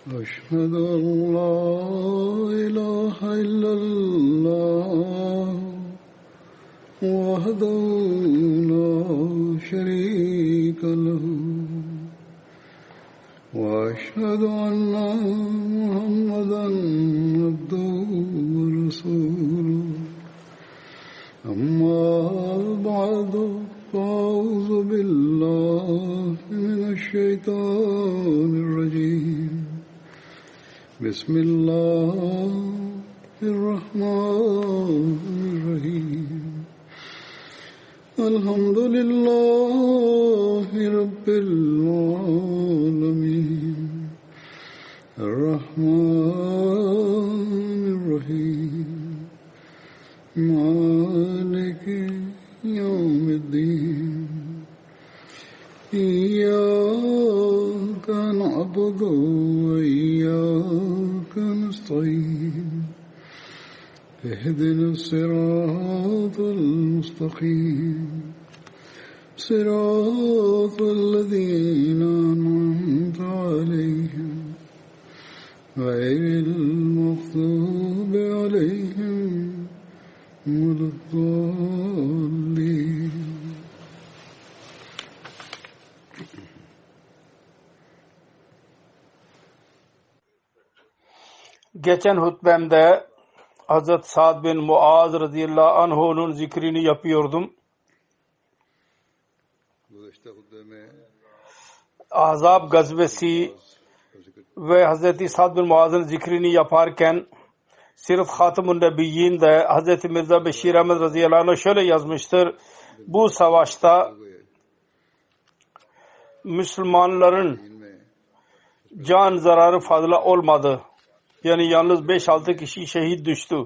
أشهد أن لا إله إلا الله وحده لا شريك له وأشهد أن محمدا عبده ورسوله أما بعد فأعوذ بالله من الشيطان الرجيم بسم الله الرحمن الرحيم الحمد لله رب العالمين الرحمن الرحيم مالك يوم الدين إياك نعبد وإياك نستعين اهدنا الصراط المستقيم صراط الذين أنعمت عليهم غير المغضوب عليهم ولا الضالين. Geçen hutbemde Hazret Sa'd bin Muaz radıyallahu anh'un zikrini yapıyordum. Ahzab gazvesi ve Hazreti Sa'd bin Muaz'ın zikrini yaparken sırf Hatemun Nebiyyin de Hazreti Mirza Beşir Ahmed radıyallahu anh şöyle yazmıştır. Bu savaşta Müslümanların can zararı fazla olmadı. Yani yalnız 5-6 kişi şehit düştü.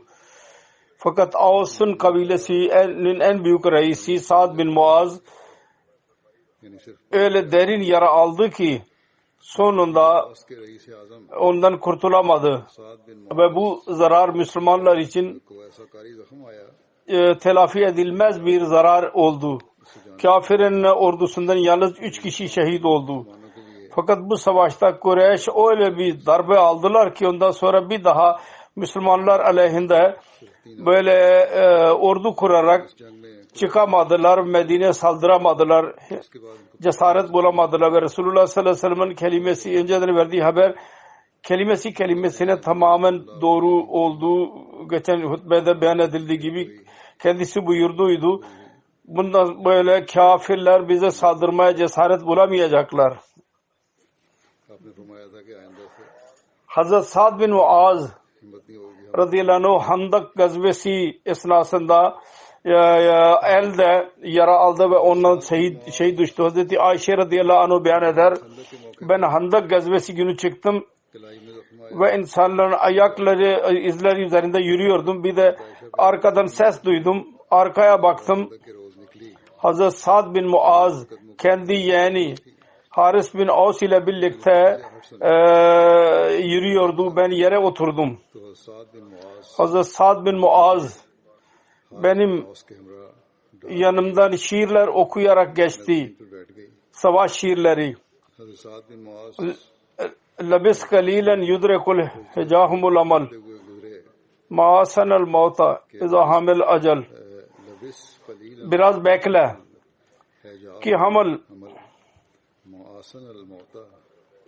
Fakat Avs'ın kabilesinin en büyük reisi Sa'd bin Muaz öyle derin yara aldı ki sonunda ondan kurtulamadı. Ve bu zarar Müslümanlar için telafi edilmez bir zarar oldu. Kafirin ordusundan yalnız 3 kişi şehit oldu. Fakat bu savaşta Kureyş öyle bir darbe aldılar ki ondan sonra bir daha Müslümanlar aleyhinde böyle ordu kurarak çıkamadılar, Medine'ye saldıramadılar, cesaret bulamadılar ve Resulullah sallallahu aleyhi ve sellem'in kelimesi, önceden verdiği haber kelimesine tamamen doğru olduğu geçen hutbede beyan edildiği gibi kendisi buyurduydu. Bundan böyle kafirler bize saldırmaya cesaret bulamayacaklar. Hazret Sa'd bin Muaz radıyallahu anh Handak gazvesi esnasında elde yara aldı ve ondan şehit düştü. Hazreti Ayşe radıyallahu anh beyan eder. Ben Handak gazvesi günü çıktım ve insanların ayakları izleri üzerinde yürüyordum. Bir de arkadan ses duydum. Arkaya baktım. Hazret Sa'd bin Muaz kendi yeğeni Haris bin Aus ile birlikte yürüyordu. Ben yere oturdum. Hazret Sa'd bin Muaz benim yanımdan şiirler okuyarak geçti. Savaş şiirleri. Labis kalilen yudrekul hecahumul amal maasanal mauta izahamil acel. Biraz bekle ki hamel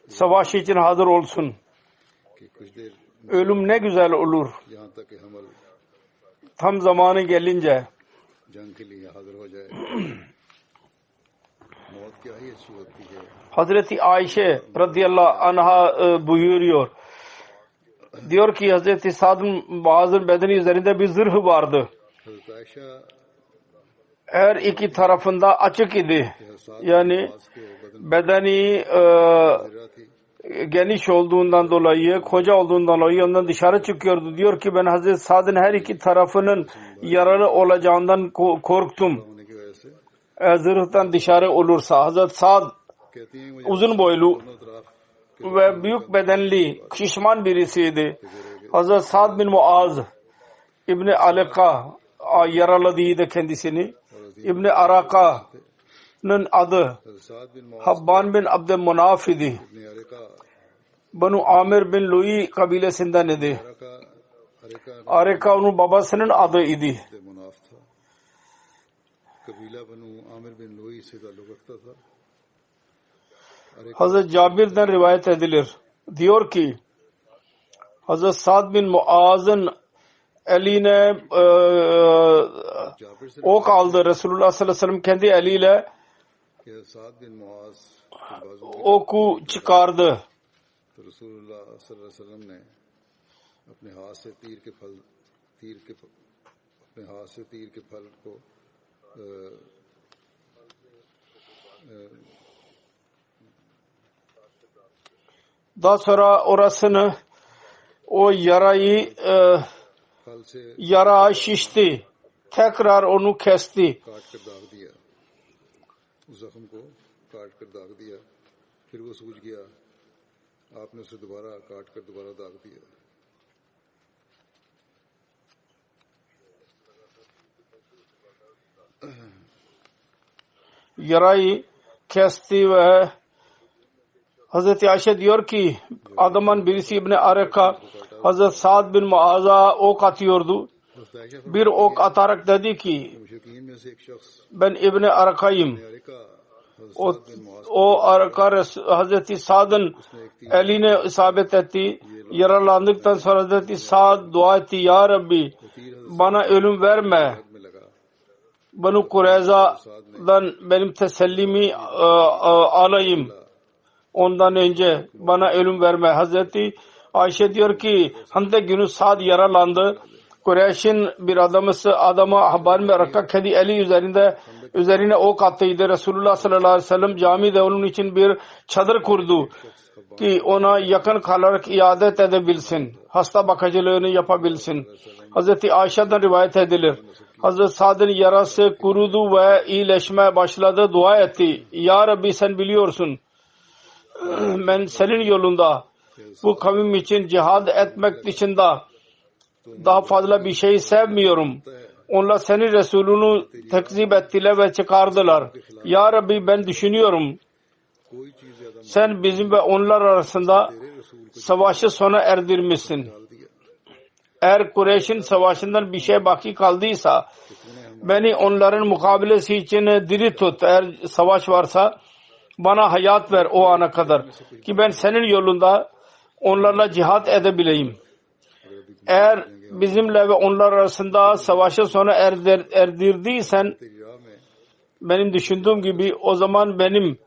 savaş için hazır olsun. Ölüm ne güzel olur. Tam zamanı gelince. Hazreti Ayşe radıyallahu anha buyuruyor. Diyor ki Hazreti Sa'd'ın Muaz'ın bedeni üzerinde bir zırhı vardı. Her iki tarafında açık idi. Yani bedeni geniş olduğundan dolayı, koca olduğundan dolayı ondan dışarı çıkıyordu. Diyor ki ben Hazreti Sa'd'ın her iki tarafının yaralı olacağından korktum. Zırhtan dışarı olursa. Hazreti Sa'd uzun boylu ve büyük bedenli, şişman birisiydi. Hazreti Sa'd bin Muaz İbni Alika yaraladıydı kendisini. İbni Araka'nın adı Habban bin Abdülmunaf idi. Banu Amir bin Lu'y kabilesinden idi. Areka onun babasının adı idi. Hazreti Cabir'den rivayet edilir. Diyor ki Hazreti Sa'd bin Muaz'ın eline ok aldı. Resulullah sallallahu aleyhi ve sellem kendi eliyle oku çıkardı. Resulullah sallallahu aleyhi ve sellem ne अपने हाथ से तीर के फल को daha sonra orasını o yara şişti. Tekrar onu kesti. जख्म को काट कर दाग दिया फिर वो सूज गया आपने उसे दोबारा काट कर दोबारा दाग दिया yarayı kesti ve Hazreti Ayşe diyor ki adamın birisi İbni Areka Hazreti Sa'd bin Muaz'a ok atıyordu. Bir ok atarak dedi ki ben İbni Areka'yım. O Areka Hazreti Sa'd'ın eline isabet etti. Yaralandıktan sonra Hazreti Sa'd dua etti. Ya Rabbi bana ölüm verme. Banu Kureyza'dan benim tesellimi alayım. Ondan önce bana ölüm verme. Hazreti Ayşe diyor ki Handek günü Sa'd yaralandı. Kureyş'in bir adama haber mi Areka kendi eli üzerine ok attıydı. Resulullah sallallahu aleyhi ve sellem camide onun için bir çadır kurdu ki ona yakın kalarak iadet edebilsin. Hasta bakıcılığını yapabilsin. Hazreti Ayşe'den rivayet edilir. Hazreti Sa'd'ın yarası kurudu ve iyileşmeye başladı. Dua etti. Ya Rabbi sen biliyorsun. Ben senin yolunda bu kavim için cihad etmek dışında daha fazla bir şey sevmiyorum. Onlar senin Resulünü tekzip ettiler ve çıkardılar. Ya Rabbi ben düşünüyorum. Sen bizim ve onlar arasında savaşı sona erdirmişsin. Eğer Kureyş'in savaşından bir şey baki kaldıysa beni onların mukabilesi için diri tut. Eğer savaş varsa bana hayat ver o ana kadar ki ben senin yolunda onlarla cihat edebileyim. Eğer bizimle ve onlar arasında savaşı sona erdirdiysen benim düşündüğüm gibi o zaman benim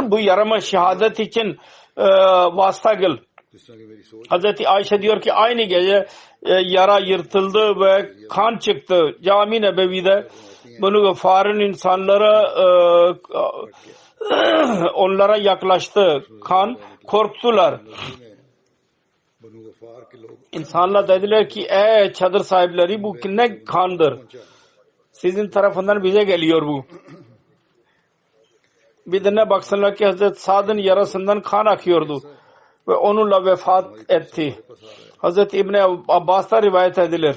bu yarama şehadet için vasıta gel. Hazreti Ayşe diyor ki aynı gece yara yırtıldı ve kan çıktı. Cami Nebevi'de bunu Gıfar'ın insanlara onlara yaklaştı. Kan korktular. İnsanlar dediler ki ey çadır sahipleri bu ne kandır? Sizin tarafından bize geliyor bu. Bir de ne baksınlar ki Hazreti Sa'd'ın yarasından kan akıyordu ve onunla vefat etti. Hazreti İbni Abbas'ta rivayet edilir.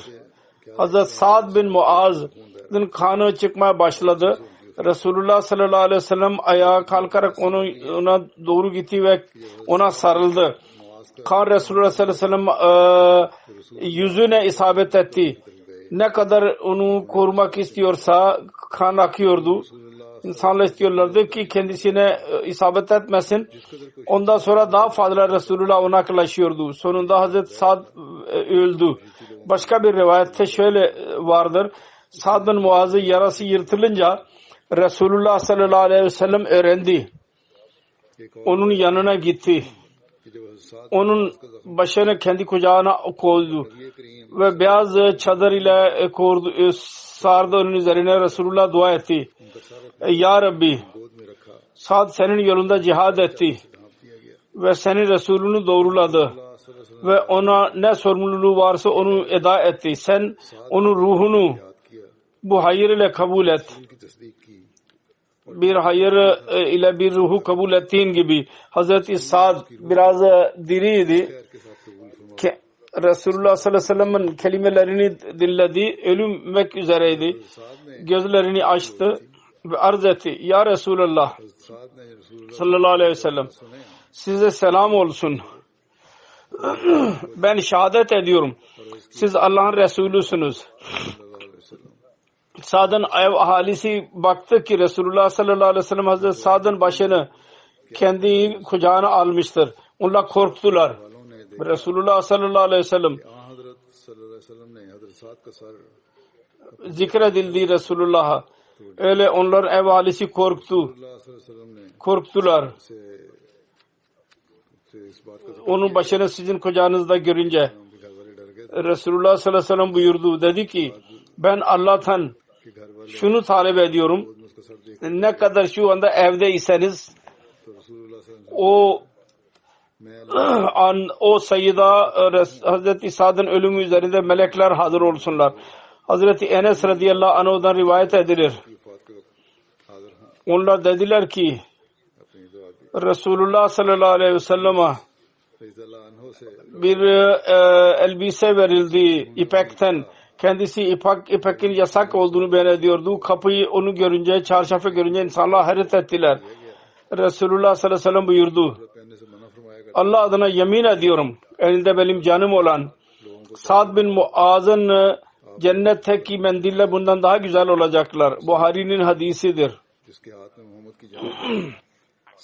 Hazreti Sa'd bin Muaz'ın kanı çıkmaya başladı. Resulullah sallallahu aleyhi ve sellem ayağa kalkarak ona doğru gitti ve ona sarıldı. Kan Resulullah sallallahu aleyhi ve sellem yüzüne isabet etti. Ne kadar onu korumak istiyorsa kan akıyordu. İnsanlar istiyorlardı ki kendisine isabet etmesin. Ondan sonra daha fazla Resulullah ona yaklaşıyordu. Sonunda Hazreti Sa'd öldü. Başka bir rivayette şöyle vardır. Sa'd bin Muaz'ın yarası yırtılınca Resulullah sallallahu aleyhi ve sellem öğrendi. Onun yanına gitti. Onun başını kendi kucağına koydu ve beyaz çadır ile sardı onun üzerine. Resulullah dua etti. Ya Rabbi Sa'd senin yolunda cihad etti ve senin Resulünü doğruladı ve ona ne sorumluluğu varsa onu eda etti. Sen onun ruhunu bu hayır ile kabul et. Bir hayır ile bir ruhu kabul ettiğin gibi. Hazreti Sa'd biraz diriydi. Resulullah sallallahu aleyhi ve sellem'in kelimelerini dinledi. Ölmek üzereydi. Gözlerini açtı ve arz etti. Ya Resulallah हज़रत साद ने रसूलुल्लाह sallallahu aleyhi ve sellem, सुने size selam olsun. Ben şehadet ediyorum. Siz Allah'ın Resulüsünüz. सल्लल्लाहु अलैहि वसल्लम Sad'ın ev ahalisi baktı ki Resulullah sallallahu aleyhi ve sellem Hazreti Sad'ın başını kendi kucağına almıştır. Onlar korktular. वालों ने देखा Resulullah sallallahu aleyhi ve sellem आ हज़रत सल्लल्लाहु अलैहि वसल्लम ने हज़रत साद का sir zikredildi Resulullah'a. Öyle onların ev ahalisi korktu. अल्लाह सल्लल्लाहु अलैहि वसल्लम ने Korktular. से इस बात का Onun başını sizin kucağınızda görünce उनके घर वाले डर गए Resulullah sallallahu aleyhi ve sellem buyurdu. Dedi ki ben Allah'tan कि घर वाले şunu talep ediyorum. उसका सर देख Ne kadar şu anda evdeyseniz तो रसूलुल्लाह सल्लल्लाहु अलैहि o वसल्लम मैं o sayıda Hazreti İsa'nın ölümü üzerinde melekler hazır olsunlar. Hazreti Enes radıyallahu anh'dan rivayet edilir. की वफात के वक्त हाजिर हाँ Onlar dediler ki अपनी दुआ दी Resulullah sallallahu aleyhi ve sellem'e रज़ियल्लाहु अन्हु से bir elbise verildi ipekten. Kendisi ipekin yasak olduğunu beyan ediyordu. Kapıyı onu görünce, çarşafı görünce insanlar hayret ettiler. Resulullah sallallahu aleyhi ve sellem buyurdu. पहनने से मना फरमाया करता Allah adına yemin ediyorum. Elinde benim canım olan लोगों को Sa'd bin Muaz'ın cennetteki mendille bundan daha güzel olacaklar. Buhari'nin hadisidir. जिसके हाथ में मोहम्मद की जान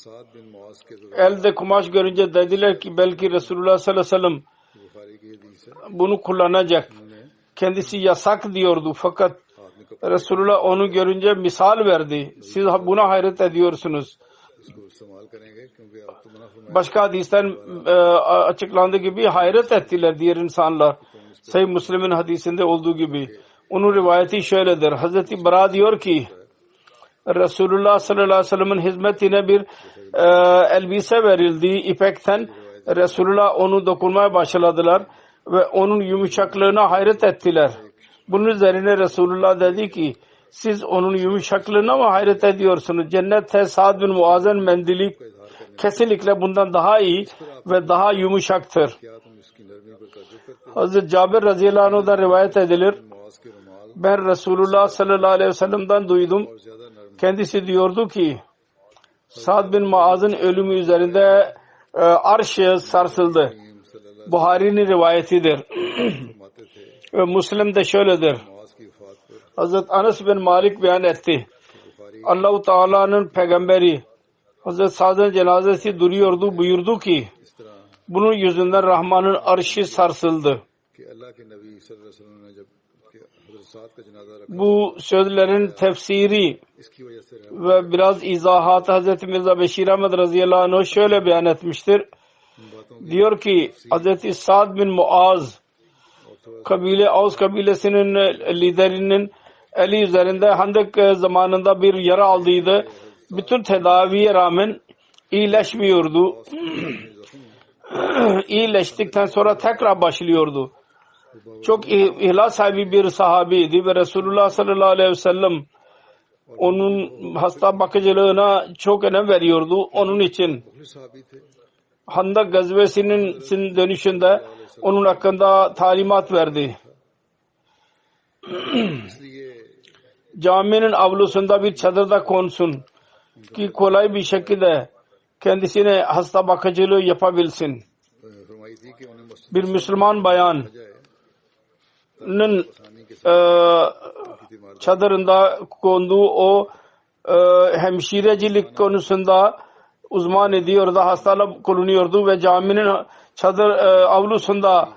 साद बिन मुआज के तो Elde kumaş görünce dediler ki belki Resulullah sallallahu aleyhi ve sellem Bukhari की हदीस है bunu kullanacak. उन्होंने Kendisi yasak diyordu fakat आदमी को Resulullah onu görünce misal verdi. Siz buna hayret ediyorsunuz. इसको इस्तेमाल करेंगे क्योंकि आप तो मना फरमाया Başka hadisten açıklandığı gibi hayret ettiler diğer insanlar. Sahih Müslim'in hadisinde olduğu gibi. Onun rivayeti şöyledir. Hazreti Bara diyor ki Resulullah sallallahu aleyhi ve sellem'in hizmetine bir elbise verildi ipekten. Resulullah onu dokunmaya başladılar ve onun yumuşaklığına hayret ettiler. Bunun üzerine Resulullah dedi ki siz onun yumuşaklığına mı hayret ediyorsunuz? Cennette Sa'd bin Muaz'ın mendili kesinlikle bundan daha iyi ve daha yumuşaktır. क्या तुम इसकी नरमी पर तवज्जो करते Hazreti Cabir radıyallahu anh'dan rivayet edilir. Muaz के रुमाल Ben Resulullah sallallahu aleyhi ve sellem'den duydum. और ज्यादा नरम Kendisi diyordu ki Sa'd bin Muaz'ın ölümü üzerinde arş sarsıldı. करीम सल्लल्लाहु Buhari'nin rivayetidir. फरमाते थे Ve Müslim'de şöyledir. मुआज की वफात पर Hazreti Anas bin Malik beyan etti. Bukhari Allah-u Teala'nın peygamberi Hazreti Sa'd'ın cenazesi duruyordu, buyurdu ki इस तरह bunun yüzünden Rahman'ın arşı sarsıldı. कि अल्लाह के नबी सल्लल्लाहु अलैहि वसल्लम ने जब कि हज़रत साद का जनाजा रखा Bu sözlerin tefsiri इसकी वजह से ve biraz izahatı Hazreti Mirza Beşir Ahmed radıyallahu anh şöyle beyan etmiştir. इन बातों की Diyor ki Hazreti Sa'd bin Muaz kabile Avs kabilesinin liderinin eli üzerinde Handek zamanında bir yara aldıydı. Bütün tedaviye rağmen iyileşmiyordu. İyileştikten sonra tekrar başlıyordu. Çok ihlas sahibi bir sahabiydi ve Resulullah sallallahu aleyhi ve sellem onun hasta bakıcılığına çok önem veriyordu. Onun için मुखलिस साहबी थे Handak gazvesinin dönüşünde onun hakkında talimat verdi. इसलिए Caminin avlusunda bir çadırda konsun ki kolay bir şekilde kendisine hasta bakıcılığı yapabilsin. फरमाई थी कि उन्हें मस्जिद Bir Müslüman bayanın जाए आसानी के साथ çadırında konduğu o hemşirecilik konusunda uzman ediyordu, hastalık bulunuyordu ve caminin çadır avlusunda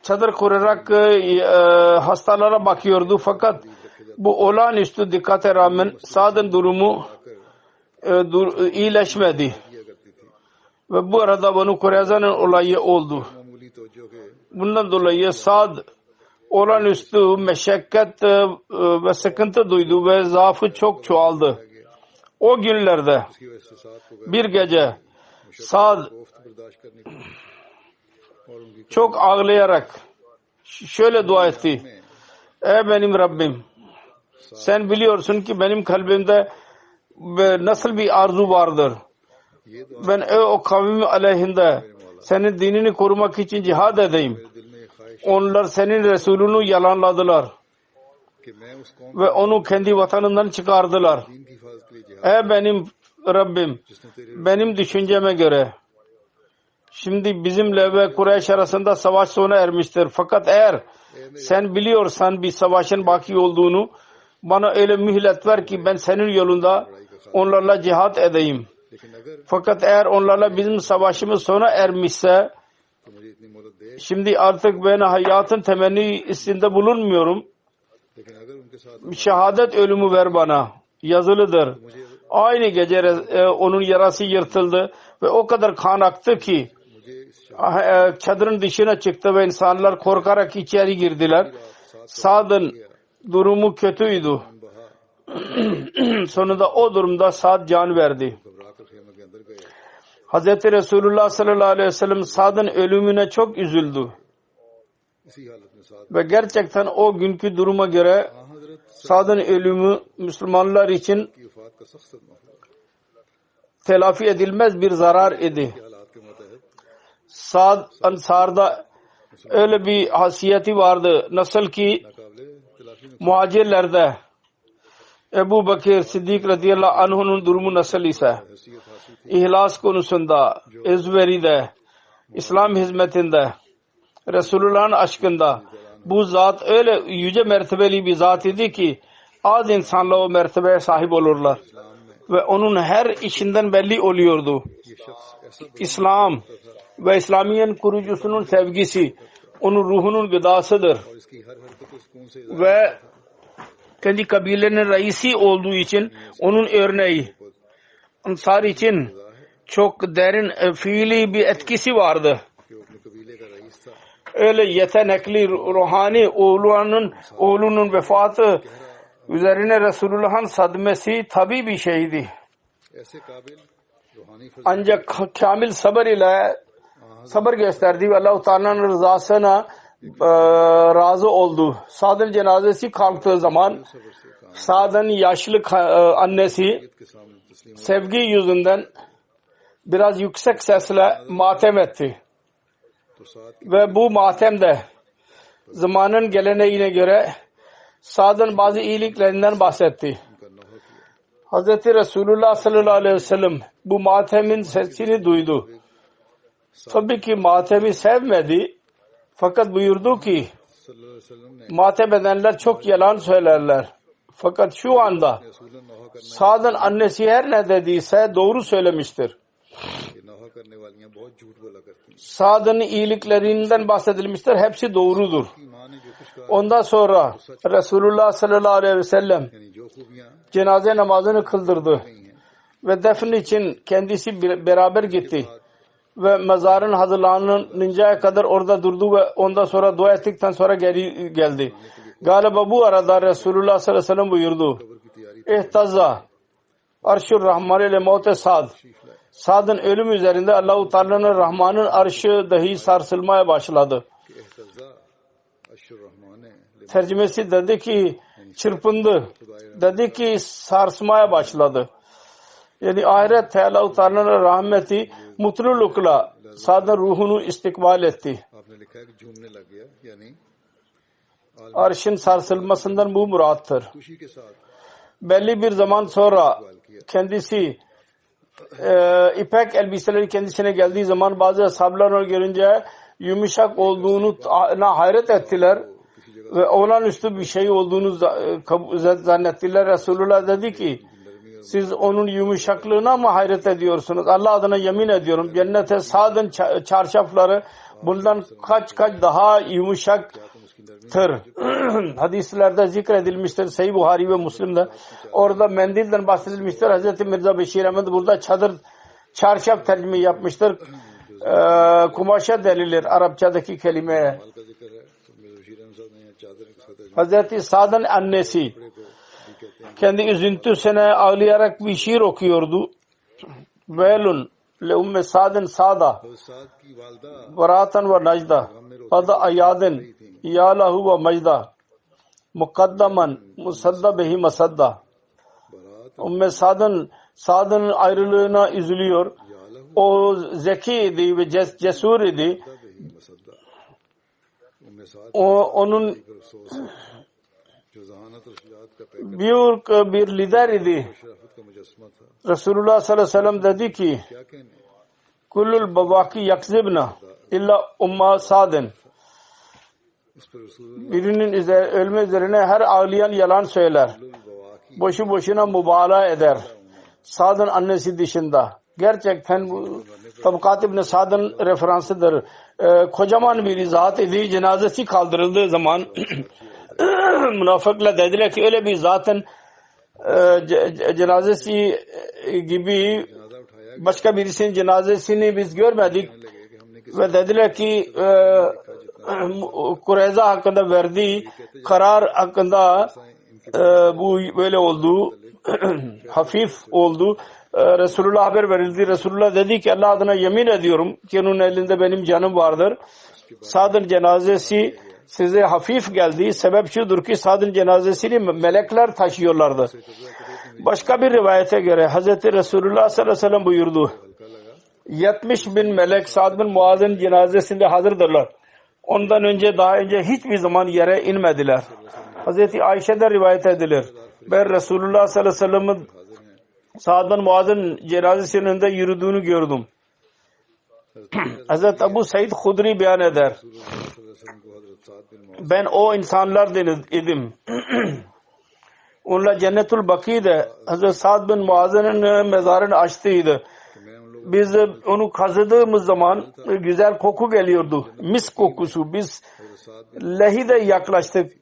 çadır kurarak hastalara bakıyordu. Fakat bu olağanüstü dikkate rağmen Sa'd'ın durumu iyileşmedi. किया करती थी Ve bu arada Banu Kureyza'nın olayı oldu. मामूली तवज्जो के Bundan dolayı Sa'd olağanüstü meşakkat ve sıkıntı duydu ve zaafı çok çoğaldı. O günlerde इसकी वजह से साद को bir gece Sa'd कोफ्त बर्दाश्त करने की और उनकी çok ağlayarak şöyle dua etti. Ey benim Rabbim, sen biliyorsun ki benim kalbimde nasıl bir arzu vardır. ये दुआ Ben o kavmi aleyhinde senin dinini korumak için cihad edeyim. मेरे दिल में ये ख्वाहिश Onlar senin Resulünü yalanladılar कि मैं उस कौम ve onu kendi vatanından çıkardılar. दीन की हिफाजत के लिए जिहाद Ey benim Rabbim, जिसने तेरे benim düşünceme göre şimdi bizimle ve Kureyş arasında savaş sona ermiştir. Fakat eğer sen biliyorsan bir savaşın baki olduğunu, bana öyle mühlet ver ki ben senin yolunda onlarla cihat edeyim. लेकिन अगर Fakat eğer onlarla bizim savaşımız sona ermişse, तो मुझे इतनी मदद दे, şimdi artık ben hayatın temennisinde bulunmuyorum. लेकिन अगर उनके साथ Şehadet ölümü ver bana. Yazılıdır. मुझे Aynı gece onun yarası yırtıldı ve o kadar kan aktı ki मुझे इस çadırın dışına çıktı ve insanlar korkarak içeri girdiler. Sad'ın durumu kötüydü. बहा Sonunda o durumda Sad can verdi. घबरा कर खेमे के अंदर गए। Hazreti Resulullah sallallahu aleyhi ve sellem Sad'ın ölümüne çok üzüldü. इसी हालत में साथ Ve gerçekten o günkü duruma göre हजरत Sad'ın ölümü Müslümanlar için की वफात का सख्त सदमा हुआ। telafi edilmez bir zarar idi. के हालात के मुताबिक Sad Ansar'da öyle bir hasiyeti vardı. Nasıl ki नाकाबिले तलाफी में muhacirlerde Ebu Bakır Siddik radıyallahu anh'unun durumu nasıl ise हैसियत हासिल थी। ihlas konusunda, ezveride, İslam hizmetinde, Resulullah'ın aşkında bu zat öyle yüce mertebeli bir zat idi ki az insanla o mertebeye sahip olurlar. Ve onun her işinden belli oluyordu. ये शख्स ऐसा İslam ve İslamiyetin kurucusunun sevgisi onun ruhunun gıdasıdır. और इसकी हर हरकत सुकून से Ve kendi kabilenin reisi olduğu için onun örneği Ansar için çok derin fiili bir etkisi vardı. कि वो अपने कबीले का रईस था। Öyle yetenekli ruhani oğlunun vefatı üzerine Resulullah'ın sadmesi tabii bir şeydi. ऐसे काबिल रूहानी फजल Ancak kamil sabır ile sabır gösterdi ve Allah-u Teala'nın rızasına razı oldu. Sad'ın cenazesi kalktığı zaman सबर से काम Sad'ın yaşlı annesi के सामने तस्लीम sevgi yüzünden biraz yüksek sesle matem etti. तो साथ Ve bu matemde zamanın geleneğine göre Sad'ın bazı iyiliklerinden bahsetti. उनका नोह किया। Hazreti Resulullah sallallahu aleyhi ve sellem bu matemin sesini duydu. Tabii ki matemi sevmedi. Fakat buyurdu ki सल्लल्लाहु अलैहि वसल्लम ने matem edenler çok yalan söylerler. Fakat şu anda Rasulan नोह करने Sad'ın annesi her ne dediyse doğru söylemiştir. ये नोह करने वालियां बहुत झूठ बोला करती हैं। Sad'ın iyiliklerinden bahsedilmiştir. Hepsi doğrudur. की माँ ने जो कुछ कहा Ondan sonra Resulullah sallallahu aleyhi ve sellem यानी जो खूबियां cenaze namazını kıldırdı. नहीं हैं Ve defn için kendisi beraber gitti. Ve mezarın hazırlanıncaya kadar orada durdu ve ondan sonra dua ettikten sonra geri geldi. Galiba bu arada Resulullah sallallahu aleyhi ve sellem buyurdu. कब्र की तैयारी İhtaza Arş-ı Rahman ile mevte Sad. Sad'ın ölüm üzerinde Allah-u Teala'nın Rahman'ın arşı dahi sarsılmaya başladı. के एहतजा अशर रहमान ने Tercümesi dedi ki çırpındı. Dedi ki sarsmaya başladı. Yani ahirette Allah-u Teala'nın rahmeti mutlulukla Sad'ın ruhunu istikbal etti. आपने लिखा है कि झूमने लग गया यानी Arşın sarsılmasından bu murattır. खुशी के साथ Belli bir zaman sonra kendisi ipek elbiseleri kendisine geldiği zaman bazı ashablar onu görünce yumuşak olduğunu hayret ettiler ve olağanüstü bir şey olduğunu zannettiler. Resulullah dedi ki siz onun yumuşaklığına mı hayret ediyorsunuz? Allah adına yemin ediyorum cennete Sad'ın çarşafları bundan kaç daha yumuşaktır. Hadislerde zikredilmiştir. Sahih Buhari ve Müslim'de. Orada mendilden bahsedilmiştir. Hz. Mirza Beşir Ahmet burada çarşaf tercüme yapmıştır. Kumaşa denilir Arapçadaki kelimeye. माल का जिक्र है तो मेरे बशीर अहमद साहब ने यहाँ चादर के साथ Hz. Sad'ın annesi भी कहते हैं kendi üzüntüsüne ağlayarak bir şiir okuyordu. Velun le umme Sad'ın Sada और साद की वालदा varatan ve najda pada ayadın ya lahu ve majda mukaddaman musadda behi masadda. बारात Umme Sad'ın ayrılığına üzülüyor. O zeki idi ve cesur idi. बही मसद्दा उम्मे साद Onun पर अफसोस है जो जहानत और शुजाअत का पैकर büyük bir lider idi. शराफत का मुजस्समा था। Resulullah sallallahu aleyhi ve sellem dedi ki क्या कहने, kullul babaki yakzibna illa umma sadin. इस पर रसूल Birinin ölme üzerine her ağlayan yalan söyler. बवाकी Boşu boşuna mübalağa eder. Sad'ın annesi dışında. Gerçekten bu Tabkat İbn Sad'ın referansıdır. Kocaman bir zat idi. Cenazesi kaldırıldığı zaman münafıklar dediler ki öyle bir zatın cenazesi gibi जनाजा उठाया başka birisinin cenazesini biz görmedik. लगे कि हमने Ve dediler ki Kureyza hakkında verdiği karar hakkında bu böyle oldu. Hafif oldu. Resulullah haber verildi. Resulullah dedi ki Allah adına yemin ediyorum ki onun elinde benim canım vardır. Sad'ın cenazesi size hafif geldi. Sebep şudur ki Sad'ın cenazesini melekler taşıyorlardı. Başka bir rivayete göre Hz. Resulullah sallallahu aleyhi ve sellem buyurdu. 70.000 melek Sa'd bin Muaz'ın cenazesinde hazırdırlar. Ondan önce daha önce hiçbir zaman yere inmediler. Hz. Ayşe'den rivayet edilir. Ben Resulullah sallallahu aleyhi ve sellem'in Sa'd bin Muaz'ın cenazesinin önünde yürüdüğünü gördüm. Hz. Ebu Said Hudri beyan eder. Ben o insanlardan idim. Onunla Cennetul Baki'de Hz. Sa'd bin Muaz'ın mezarını açtıydı. Biz onu kazıdığımız zaman güzel koku geliyordu. Mis kokusu. Biz lehide yaklaştık.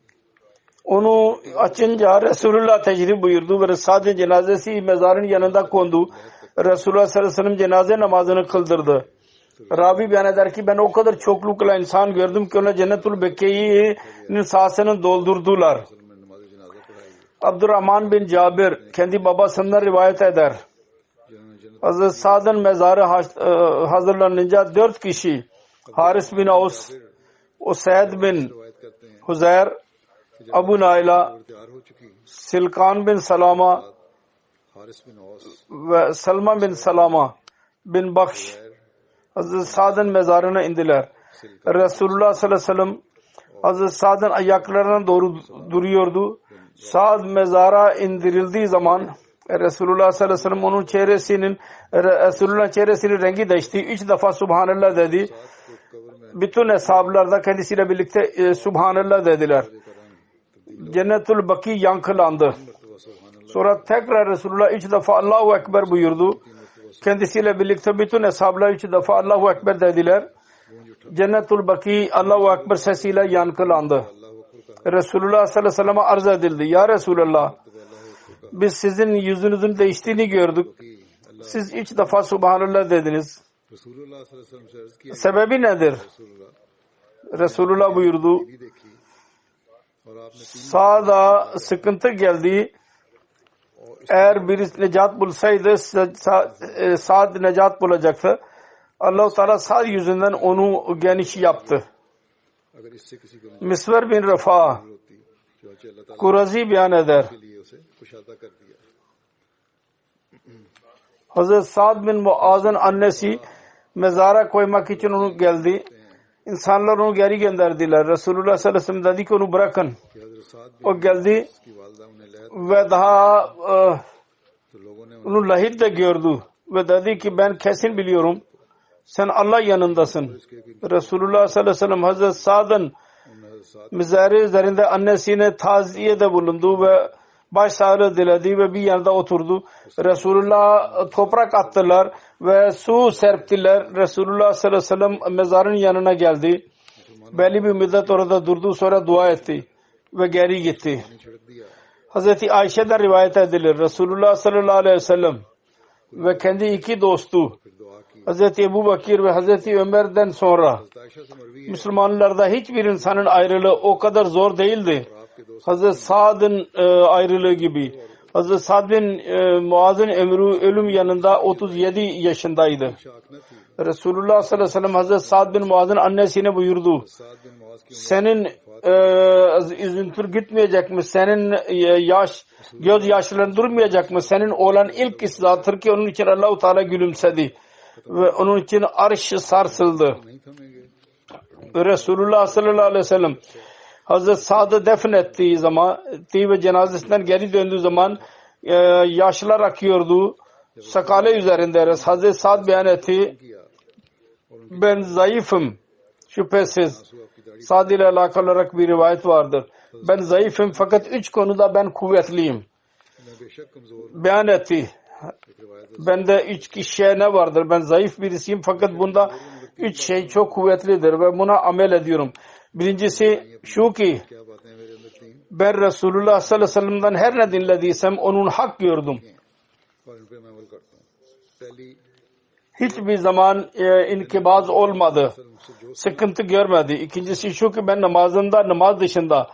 Onu açınca Resulullah teşrif buyurdu ve Sa'd'ın cenazesi mezarın yanında kondu. Resulullah sallallahu aleyhi ve sellem cenaze namazını kıldırdı. Rabi beyan eder ki ben o kadar çoklukla insan gördüm ki ona Cennetul Beki'nin sahasını doldurdular. Abdurrahman bin Cabir kendi babasından rivayet eder. Hazreti Sa'd'ın mezarı hazırlanınca 4 kişi Haris bin Aus, Usayd bin Huzeyr, Abu Naila, Silkan bin Salama ve Salman bin Salama bin Bakş Hazreti Sa'd'ın mezarına indiler. Resulullah sallallahu aleyhi ve sellem Hazreti Sa'd'ın ayaklarına doğru duruyordu. Sa'd mezara indirildiği zaman Resulullah sallallahu aleyhi ve sellem onun çehresinin rengi değişti. 3 defa Subhanallah dedi. Bütün hesaplarda kendisiyle birlikte Subhanallah dediler. Cennetul Baki yankılandı. Sonra tekrar Resulullah 3 defa Allahu Ekber buyurdu. Kendisiyle birlikte bütün hesaplar 3 defa Allahu Ekber dediler. Cennetul Baki Allahu Ekber sesiyle yankılandı. Resulullah sallallahu aleyhi ve sellem'e arz edildi. Ya Resulullah, biz sizin yüzünüzün değiştiğini gördük. Siz 3 defa Subhanallah dediniz. Sebebi nedir? Resulullah buyurdu. Sa'da sıkıntı geldi. Eğer birisi necat bulsaydı Sa'd necat bulacaktı. Allah-u Teala Sa'd yüzünden onu geniş yaptı. Misver bin Rafa Kurazi beyan eder. Hazreti Sa'd bin Muaz'ın annesi mezara koymak için onu geldi. İnsanlar onu geri gönderdiler. Resulullah sallallahu aleyhi ve sellem dedi ki onu bırakın. O geldi ve daha onu lahit de gördü ve dedi ki ben kesin biliyorum sen Allah yanındasın. Resulullah sallallahu aleyhi ve sellem Hazreti Sa'd'ın mezarı üzerinde annesine taziyede bulundu ve başsağlığı diledi ve bir yanda oturdu. Resulullah toprak attılar ve su serptiler. Resulullah sallallahu aleyhi ve sellem mezarın yanına geldi. Belli bir müddet orada durdu, sonra dua etti ve geri gitti. Hazreti Ayşe'den rivayet edilir. Resulullah sallallahu aleyhi ve sellem ve kendi 2 dostu Hazreti Ebu Bakir ve Hazreti Ömer'den sonra Müslümanlarda hiçbir insanın ayrılığı o kadar zor değildi. Hazreti Sa'd'ın ayrılığı gibi. Hazreti Sa'd bin Muaz'ın ölüm yanında 37 yaşındaydı. Resulullah sallallahu aleyhi ve sellem Hazreti Sa'd bin Muaz'ın annesine buyurdu. Senin üzüntün gitmeyecek mi? Senin göz yaşların durmayacak mı? Senin olan ilk islahtır ki onun için Allah-u Teala gülümsedi. Ve onun için arş sarsıldı. Resulullah sallallahu aleyhi ve sellem Hazreti Sa'd'ı defnettiği zaman ve cenazesinden geri döndüğü zaman yaşlar akıyordu. Sakale üzerinde Hazreti Sa'd beyan etti. Ben zayıfım. Şüphesiz. Sa'd ile alakalı olarak bir rivayet vardır. Ben zayıfım fakat 3 konuda ben kuvvetliyim. Beyan etti. Bende 3 kişiye ne vardır? Ben zayıf birisiyim fakat bunda 3 şey çok kuvvetlidir ve buna amel ediyorum. Birincisi şu ki ben Resulullah sallallahu aleyhi ve sellem'den her ne dinlediysem onun hak gördüm. Hiçbir zaman inkibaz olmadı. Sıkıntı görmedi. İkincisi şu ki ben namaz dışında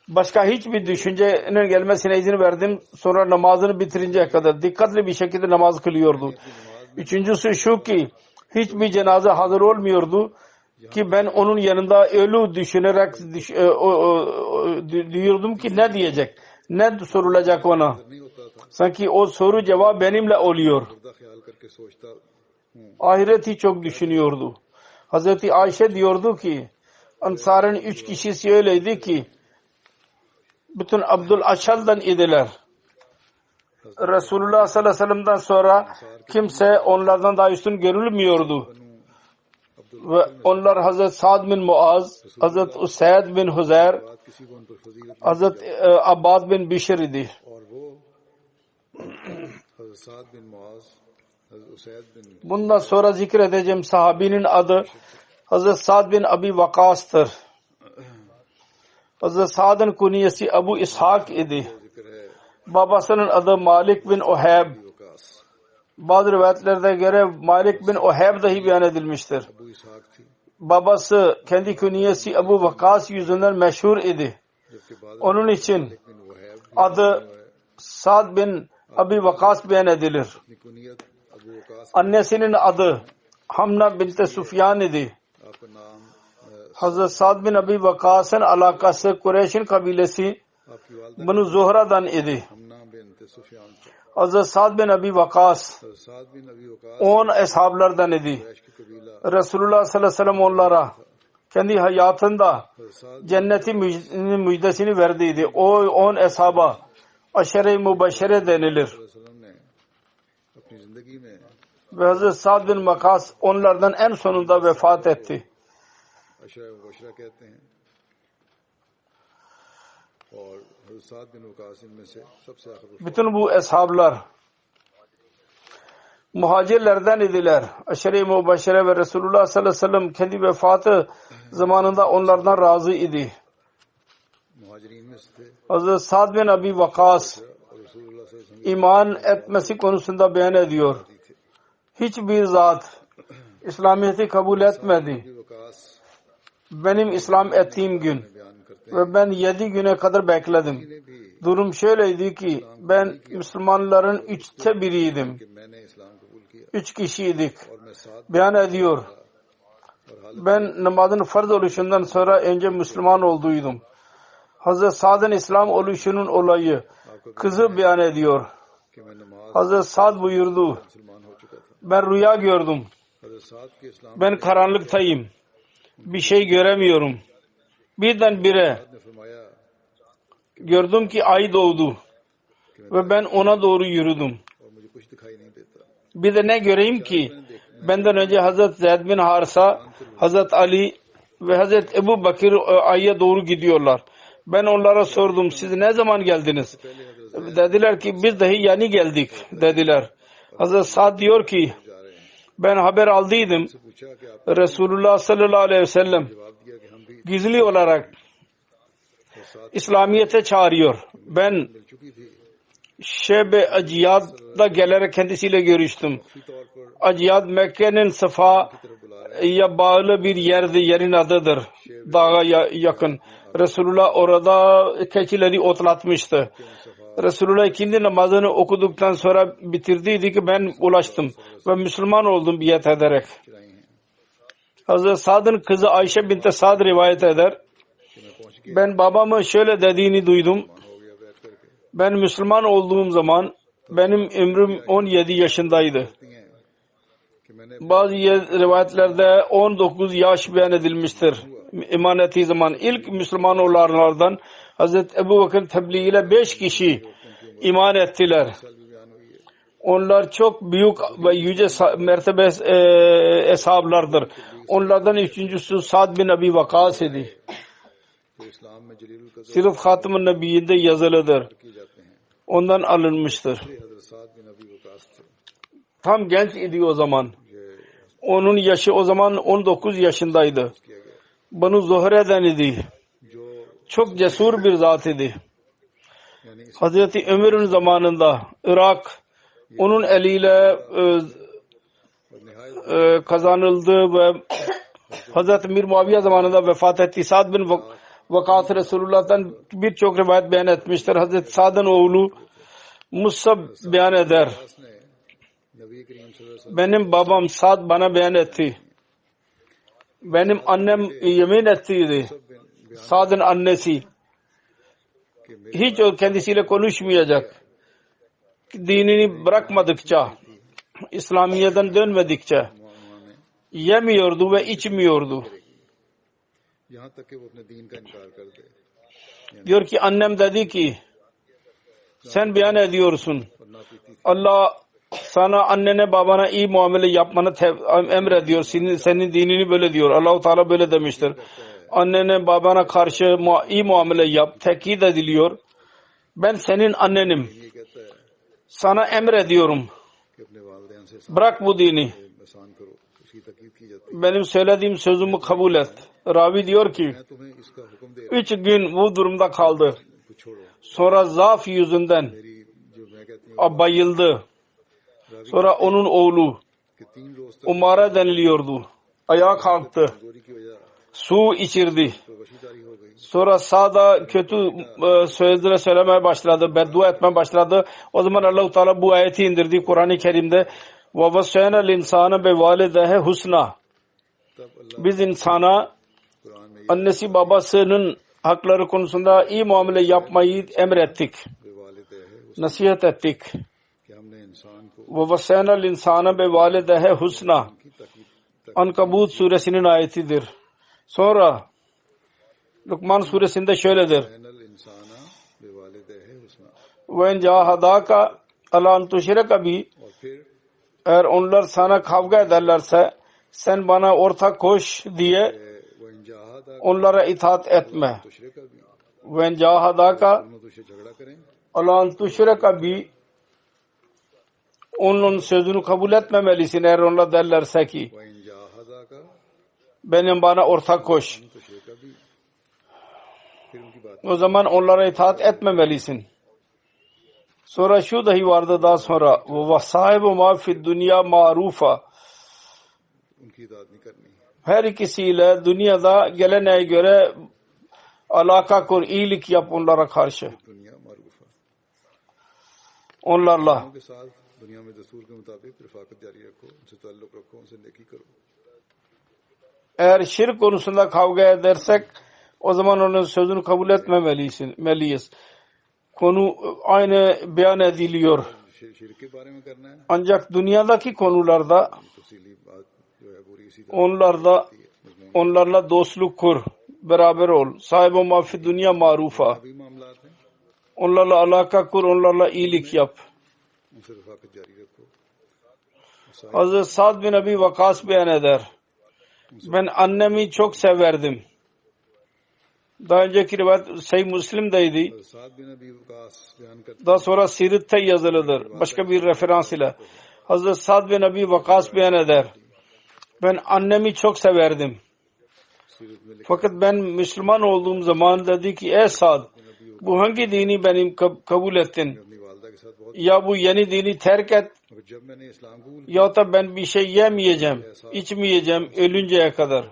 başka hiçbir düşüncenin gelmesine izin verdim. Sonra namazını bitirinceye kadar dikkatli bir şekilde namaz kılıyordu. Üçüncüsü şu ki hiçbir cenaze hazır olmuyordu ki ben onun yanında ölü düşünerek diyordum ki ne diyecek? Ne sorulacak ona? Sanki o soru cevap benimle oluyor. Ahireti çok düşünüyordu. Hazreti Ayşe diyordu ki Ansar'ın 3 kişisi öyleydi ki bütün Abdul Aşal'dan idiler. Resulullah sallallahu aleyhi ve sellem'den sonra kimse onlardan daha üstün görülmüyordu. Ve onlar Hazreti Sa'd bin Muaz, Hazreti Usayd bin Huzeyr, Hazreti Abbad bin Bişr idi. Bundan sonra zikredeceğim sahabinin adı Hazreti Sa'd bin Abi Vakas'tır. Hazreti Sa'd'ın kunyesi Ebu İshak idi. Babasının adı Malik bin Oheb. Bazı rivayetlerde göre Malik bin Oheb dahi beyan edilmiştir. Babası kendi künyesi Ebu Vakas yüzünden meşhur idi. Onun için adı Sa'd bin Abi Vakas beyan edilir. Annesinin adı Hamna binti Sufyan idi. Hazreti Sa'd bin Abi Vakas'ın alakası Kureyş'in kabilesi Banu Zuhra'dan idi. Hazreti Sa'd bin Abi Vakas 10 eshablardan idi. Resulullah sallallahu aleyhi ve sellem onlara kendi hayatında cenneti müjdesini verdiydi. O 10 eshaba aşere-i mübeşşere denilir. Ve Hazreti Sa'd bin Vakas onlardan en sonunda vefat etti. Bütün bu eshablar muhacirlerden idiler. Aşere-i mübeşşere ve Resulullah sallallahu aleyhi ve sellem kendi vefatı zamanında onlardan razı idi. Hazreti Sa'd bin Abi Vakas iman etmesi konusunda beyan ediyor. Hiçbir zat İslamiyet'i kabul etmedi. Benim İslam ettiğim gün ve ben 7 güne kadar bekledim. Durum şöyleydi ki ben Müslümanların 3'te 1'iydim. 3 kişiydik. Beyan ediyor. Ben namazın farz oluşundan sonra önce Müslüman olduydum. Hazreti Sa'd'ın İslam oluşunun olayı kızı beyan ediyor. Hazreti Sa'd buyurdu. Ben rüya gördüm. Ben karanlıktayım. Bir şey göremiyorum. Birdenbire gördüm ki ay doğdu. Ve ben ona doğru yürüdüm. Bir de ne göreyim ki benden önce Hazreti Zeyd bin Harisa, Hazreti Ali ve Hazreti Ebu Bakır ay'a doğru gidiyorlar. Ben onlara sordum, siz ne zaman geldiniz? Dediler ki biz dahi yeni geldik dediler. Hazreti Sa'd diyor ki ben haber aldıydım. Resulullah sallallahu aleyhi ve sellem gizli olarak İslamiyet'e çağırıyor. Ben Şebe Aciyad'da gelerek kendisiyle görüştüm. Aciyad Mekke'nin Safa'ya bağlı bir yerdi. Yerin adıdır. Dağa yakın. Resulullah orada keçileri otlatmıştı. Resulullah ikindi namazını okuduktan sonra bitirdiydi ki ben ulaştım ve Müslüman oldum biat ederek. Hazreti Sa'd'ın kızı Ayşe binti Sa'd rivayet eder. Ben babamı şöyle dediğini duydum. Ben Müslüman olduğum zaman benim ömrüm 17 yaşındaydı. Bazı rivayetlerde 19 yaş beyan edilmiştir. İman ettiği zaman ilk Müslüman olanlardan Hazreti Ebu Bakır tebliğ ile 5 kişi iman ettiler. साल भी बयान हुई है। Onlar çok büyük ve yüce mertebe eshablardır. Onlardan üçüncüsü Sa'd bin Abi Vakas idi. जो इस्लाम में जलीलुल कदर Sirat Hatim-i Nebiyinde yazılıdır. किए जाते हैं। Ondan alınmıştır. हजरत साद बिन अबी वकास थे। Tam genç idi o zaman. ये Onun yaşı o zaman 19 yaşındaydı. किया गया Banu Zuhre'den idi. जो Çok cesur bir zat idi. यानी इस Hazreti Ömer'in zamanında Irak onun eliyle नहायत kazanıldı ve Hazreti Mir Muaviye zamanında vefat etti. Sa'd bin Vakas Resulullah'tan birçok rivayet beyan etmiştir. Hazreti Sa'd'ın oğlu Musab beyan eder. ने नबी करीम सल्लल्लाहु अलैहि Benim babam Sa'd bana beyan etti. Benim annem yemin ettiydi. वसल्लम Sa'd'ın annesi. कि मेरे Hiç o kendisiyle konuşmayacak. Dinini bırakmadıkça, İslamiyet'den dönmedikçe माने yemiyordu ve içmiyordu. यहाँ तक कि वो अपने दीन का इनकार कर दे Diyor ki annem dedi ki sen beyan ediyorsun. और ना पीती थी। Allah sana annene babana iyi muamele yapmanı emrediyor. Senin dinini böyle diyor. Allah-u Teala böyle demiştir. Annene babana karşı iyi muamele yap. Tekit ediliyor. Ben senin annenim. ये कहता है Sana emrediyorum. कि अपने वालिदैन से Bırak bu dini. एहसान करो, उसकी तकीद की जाती है। Benim söylediğim sözümü kabul et. Ravi diyor ki मैं तुम्हें इसका हुक्म दे रहा 3 gün bu durumda kaldı. हूं, कुछ छोड़ो। Sonra zaaf yüzünden मेरी जो मैं कहती हूँ bayıldı. Sonra onun oğlu कि 3 रोज तक Umara deniliyordu. Ayağa kalktı. कमजोरी की वजह Su içirdi. तो वशीदारी हो गई। Sonra sağda kötü sözler söylemeye başladı. Beddua etmeye başladı. O zaman Allah-u Teala bu ayeti indirdi Kur'an-ı Kerim'de. وَوَسَّيْنَا الْاِنْسَانَ بِوَالِدَهِ حُسْنًا तब अल्लाह Biz insana कुरान में annesi babasının hakları konusunda iyi muamele yapmayı emrettik. ये वालिद है Nasihat ettik. कि हमने इंसान को وَوَسَّيْنَا الْاِنْسَانَ بِوَالِدَهِ حُسْنًا की तकीद Ankabut suresinin ayetidir. Sonra Lukman suresinde şöyledir. Panel इंसाना बेवालिद है उसना। وَاِنْ جَاهَدَاكَ عَلَى أَنْ تُشْرِكَ بِي और फिर Eğer onlar sana kavga ederlerse sen bana ortak koş diye वो इंजाहदा onlara itaat etme. तुशरे का भी وَاِنْ جَاهَدَاكَ दोनों तुझसे झगड़ा करें عَلَى أَنْ تُشْرِكَ بِي Onun sözünü kabul etmemelisin eğer onlar derlerse ki वो इंजाहदा का bana ortak koş. तुशरे का भी फिर उनकी बात O zaman onlara itaat etmemelisin. Sonra şu dahi vardı daha sonra وَصَاحِبُ مَا فِي الدُّنْيَا مَعْرُوفًا उनकी इताअत नहीं करनी। Her ikisiyle dünyada geleneğe göre alaka kur, iyilik yap onlara karşı. दुनिया मारूफा Onlarla. के साथ दुनिया में दस्तूर के मुताबिक रफाकत जारी रखो, उनसे ताल्लुक रखो, उनसे नेकी करो। Eğer şirk konusunda kavga edersek o zaman onun sözünü kabul etmemeliyiz. Konu aynı beyan ediliyor. शिरक के बारे में करना है Ancak dünyadaki konularda तफसीली बात जो है पूरी इसी onlarla dostluk kur. Beraber ol. Sahibi mafi dünya marufa. भी मामलात हैं Onlarla alaka kur. Onlarla iyilik yap. उनसे रफाकत जारी रखो। Hazreti Sa'd bin Abi Vakas beyan eder. Ben annemi çok severdim. Daha önceki rivayet Sahih Müslim'deydi. साद बिन अबी वकास बयान करते Daha sonra Siret'te yazılıdır. Başka bir referans ile. Hazreti Sa'd bin Abi Vakas beyan eder. Ben annemi çok severdim. सीरत में Fakat ben Müslüman olduğum zaman dedi ki ey Sa'd bu hangi dini benim kabul ettin? अपनी वालदा के साथ बहुत Ya bu yeni dini terk et मगर जब मैंने इस्लाम कबूल ya da ben bir şey yemeyeceğim, içmeyeceğim ölünceye kadar.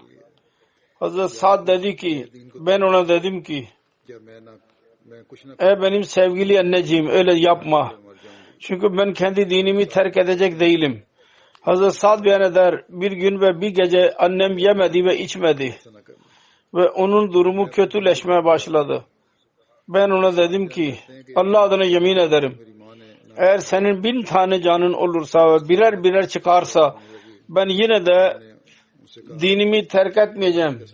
Hazreti Sa'd dedi ki ben ona dedim ki किया मैं कुछ न ey benim sevgili anneciğim öyle yapma. मर जाऊंगी। Çünkü ben kendi dinimi terk edecek değilim. Hazreti Sa'd beyan eder bir gün ve bir gece annem yemedi ve içmedi. ऐसा न करना। Ve onun durumu kötüleşmeye başladı. Ben ona dedim ki Allah adına yemin ederim. मेरी माँ ने ना Eğer senin 1000 tane canın olursa ve birer birer çıkarsa ben yine de उनसे कहा dinimi terk etmeyeceğim.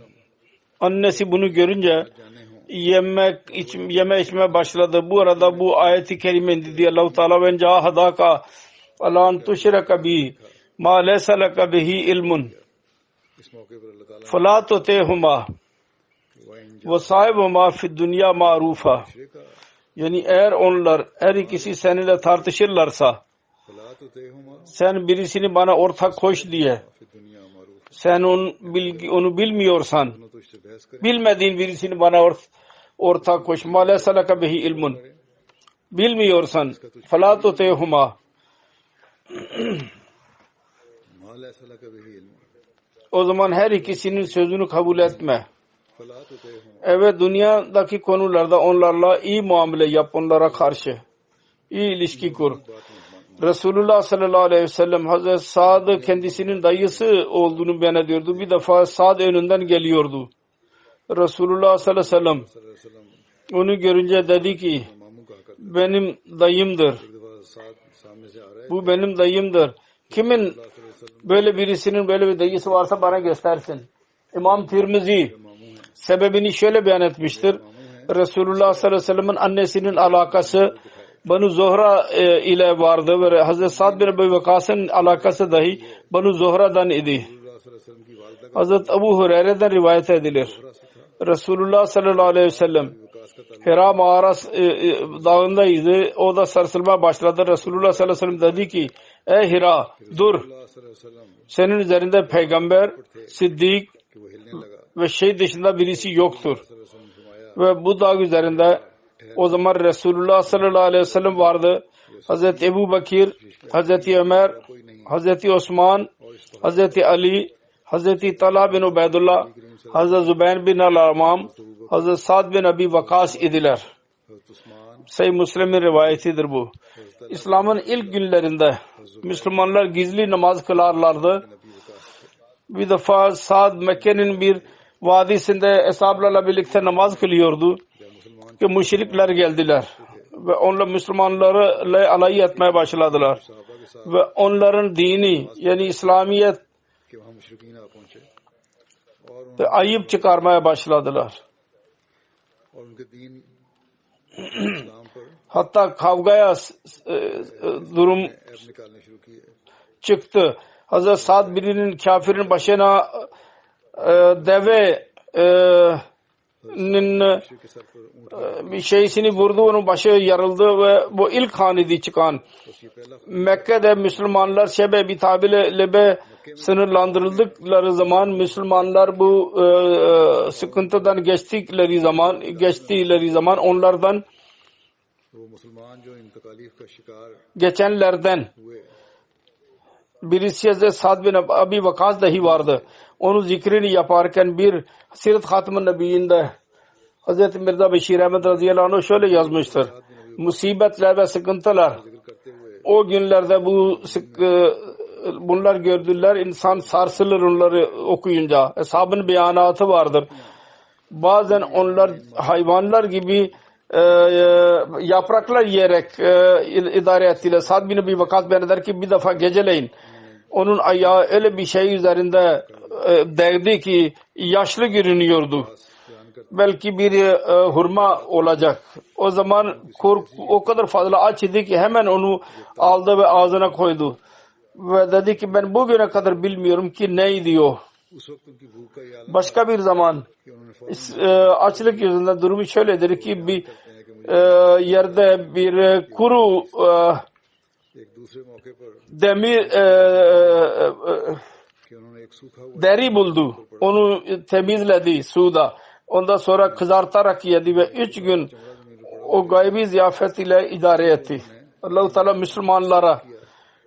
Annesi bunu görünce जाने हो yeme içme başladı. Bu arada bu ayeti kerime indi diye Allah-u Teala ve cahadaka alan tuşraka bi ma laysa laka bihi ilmun इस मौके पर अल्लाह ताला fala tutihuma ve sahibuma fi dünya marufa. का Yani eğer onlar her ikisi seninle tartışırlarsa फला तो तय Huma sen birisini bana ortak koş diye फिर दुनिया मारूफ sen onu bilmiyorsan दोनों तो इससे बहस करें bilmediğin birisini bana ortak koş. Ma laysa laka bihi ilmun. Bilmiyorsan fala tutihuma माल ऐसा लगा भी इल्म o zaman her ikisinin sözünü kabul etme. फला तो तय Huma Evet, dünyadaki konularda onlarla iyi muamele yap, onlara karşı. İyi ilişki kur. Resulullah sallallahu aleyhi ve sellem Hazreti Sa'd kendisinin dayısı olduğunu beyan ediyordu. Bir defa Sa'd önünden geliyordu. Resulullah sallallahu aleyhi ve sellem सल्लल्लाहु अलैहि वसल्लम onu görünce dedi ki मामू कहा करते benim dayımdır. एक दफा साथ सामने से आ रहे Bu benim dayımdır. Kimin सल्लल्लाहु अलैहि वसल्लम böyle birisinin böyle bir dayısı varsa bana göstersin. İmam Tirmizi मामू हैं sebebini şöyle beyan etmiştir. Resulullah sallallahu aleyhi ve sellem'in annesinin alakası Banu Zuhra ile vardı ve Hazreti Sa'd bin Ebi Vakkas'ın alakası dahi Banu Zuhra'dan idi. रसूलुल्लाह सल्लल्लाहु अलैहि वसल्लम की वालिदा का Hazreti Ebu Hureyre'den rivayet edilir. से था Resulullah sallallahu aleyhi ve sellem विकास का ताल्लुक Hira mağarası dağındaydı. O da sarsılmaya başladı. Resulullah sallallahu aleyhi ve sellem dedi ki ey Hira dur. रसूलुल्लाह सल्लल्लाहु अलैहि वसल्लम Senin üzerinde peygamber, siddik कि वो हिलने लगा ve şey dışında birisi yoktur. सल्लल्लाहु अलैहि वसल्लम फरमाया Ve bu dağ üzerinde o zaman Resulullah sallallahu aleyhi ve sellem vardı. Hazreti Ebu Bakir, Hazreti Ömer, Hazreti Osman, और इस Hazreti Ali, Hazreti Talha bin Ubeydullah, Hazreti Zübeyir bin Al-Amam, Hazreti Sa'd bin Abi Vakas idiler. हज़रत Usman Sahih Müslim'in rivayetidir bu. İslam'ın ilk günlerinde Müslümanlar gizli namaz kılarlardı. नबी विकास Bir defa Sa'd Mekke'nin bir vadisinde eshablarla birlikte namaz kılıyordu. या मुसलमान Ki müşrikler geldiler ve onlar Müslümanları alay etmeye başladılar. सहाबा के साथ Ve onların dini yani İslamiyet कि वहाँ मुशरिकीन आ पहुंचे और ve ayıp çıkarmaya başladılar. और उनके दीन इस्लाम पर Hatta kavgaya durum ऐब निकालने शुरू किए çıktı. Hazreti Sa'd birinin kafirin başına deve मुशरिक के सर पर ऊँट bir şeysini vurdu, onun başı yarıldı ve bu ilk hanedi çıkan. बस ये पहला Mekke'de Müslümanlar şebe bir tabirle lebe sınırlandırıldıkları zaman Müslümanlar bu sıkıntıdan geçtikleri zaman onlardan वो मुसलमान जो इन तकालीफ का शिकार geçenlerden हुए birisi Hazreti Sa'd bin Abi Vakas dahi vardı. Onun zikrini yaparken bir Sirat Hatim-i Nebiyyinde Hazreti Mirza Beşir Ahmet radıyallahu anh şöyle yazmıştır. Musibetler ve sıkıntılar जिक्र करते हुए o günlerde bunlar gördüler. İnsan sarsılır onları okuyunca. Eshabın beyanatı vardır. Bazen onlar hayvanlar gibi yapraklar yiyerek idare ettiler. Sa'd bin Ebi Vakas beyan eder ki bir defa geceleyin onun ayağı öyle bir şey üzerinde değdi ki yaşlı görünüyordu. बयान करते Belki bir hurma olacak. O zaman o kadar fazla aç idi ki hemen onu aldı ve ağzına koydu. Ve dedi ki ben bugüne kadar bilmiyorum ki neydi o. उस वक्त उनकी भूख का ये आलम Başka bir zaman कि उन्होंने फौरन açlık yüzünden durumu şöyledir ki bir yerde bir kuru एक दूसरे मौके पर demir कि उन्होंने एक सूखा हुआ deri buldu. Onu temizledi suda. Ondan sonra kızartarak yedi ve 3 gün o gaybi ziyafet ile idare etti. Allah-u Teala Müslümanlara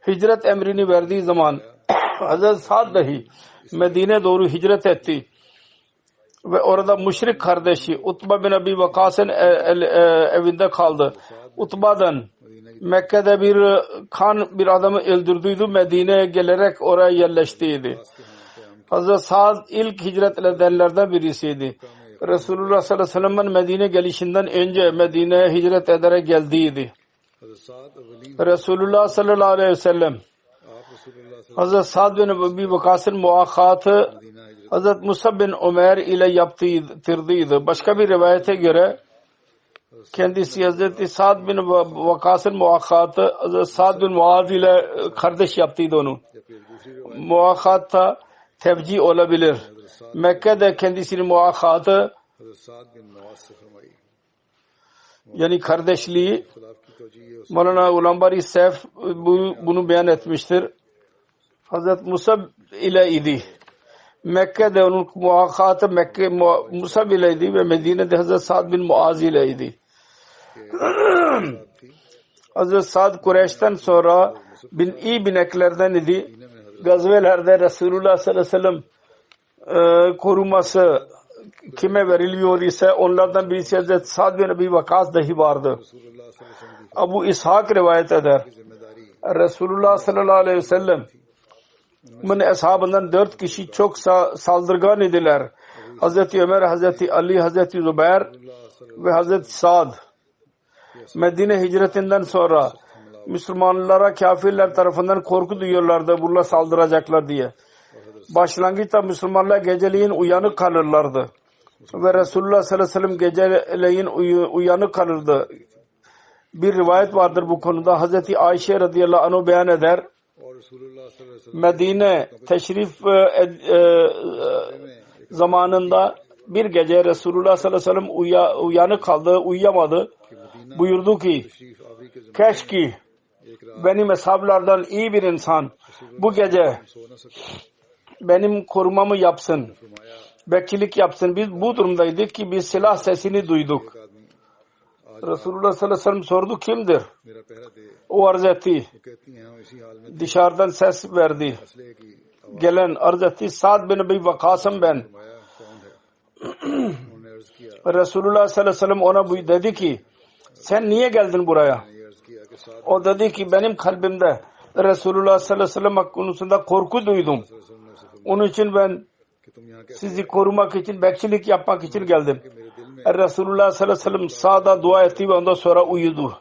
hicret emrini verdiği zaman Hazreti Sa'd dahi Medine doğru hicret etti. Ve orada müşrik kardeşi Utba bin Abi Vakkas'ın evinde kaldı. Utba'dan Mekke'de bir adamı öldürdüydü. Medine'ye gelerek oraya yerleştiydi. Hazreti Sa'd ilk hicret edenlerden birisiydi. Resulullah sallallahu aleyhi ve sellem'in Medine gelişinden önce Medine'ye hicret ederek geldiydi. हज़रत साद अवलीन Resulullah sallallahu aleyhi ve sellem आप रसूलुल्लाह सल्लल्लाहु Hazreti Sa'd bin Ebi Vakkas'ın muakkatı अलैहि वसल्लम मदीना हिजरत Hazret Musab bin Ömer ile yaptırdıydı. Başka bir rivayete göre kendisi Hazreti Sa'd bin Vakas'ın muakkatı Hazreti Sa'd bin Muaz ile kardeş yaptıydı onu. Muakkatta tevcih olabilir. Mekke'de kendisinin muakkatı yani kardeşliği Mevlana Ulambari Seyf bunu beyan etmiştir. Hazret Musab ile idi. Mekke'de onun muakkatı Musab ile idi ve Medine'de Hazret Sa'd bin Muaz ile idi. Hazret Sa'd Kureyş'ten sonra iyi bineklerden idi. Gazvelerde Resulullah sallallahu aleyhi ve sellem koruması kime veriliyor ise onlardan birisi Hazret Sa'd bin Abi Vakas dahi vardı. Abu İshak rivayet eder. Resulullah sallallahu aleyhi ve sellem ashabından 4 kişi çok saldırgan idiler. Hazreti Ömer, Hazreti Ali, Hazreti Zübeyir ve Hazreti Sa'd. Medine hicretinden sonra Müslümanlara kafirler tarafından korku duyuyorlardı bunlar saldıracaklar diye. Başlangıçta Müslümanlar geceleyin uyanık kalırlardı. Ve Resulullah sallallahu aleyhi ve sellem geceleyin uyanık kalırdı. Bir rivayet vardır bu konuda. Hazreti Ayşe radıyallahu anh beyan eder. Medine teşrif zamanında bir gece Resulullah sallallahu aleyhi ve sellem uyanık kaldı, uyuyamadı. Buyurdu ki keşke benim hesaplardan iyi bir insan bu gece benim korumamı yapsın, bekçilik yapsın. Biz bu durumdaydık ki biz silah sesini duyduk. Resulullah sallallahu aleyhi ve sellem sordu kimdir? O arz etti. Dışarıdan ses verdi. Gelen arz etti. Sa'd bin Abi Vakas'ım ben. Resulullah sallallahu aleyhi ve sellem ona dedi ki sen niye geldin buraya? O dedi ki benim kalbimde Resulullah sallallahu aleyhi ve sellem konusunda korku duydum. Onun için ben sizi korumak için, bekçilik yapmak için geldim. Resulullah sallallahu aleyhi ve sellem sağda dua etti ve ondan sonra uyudu.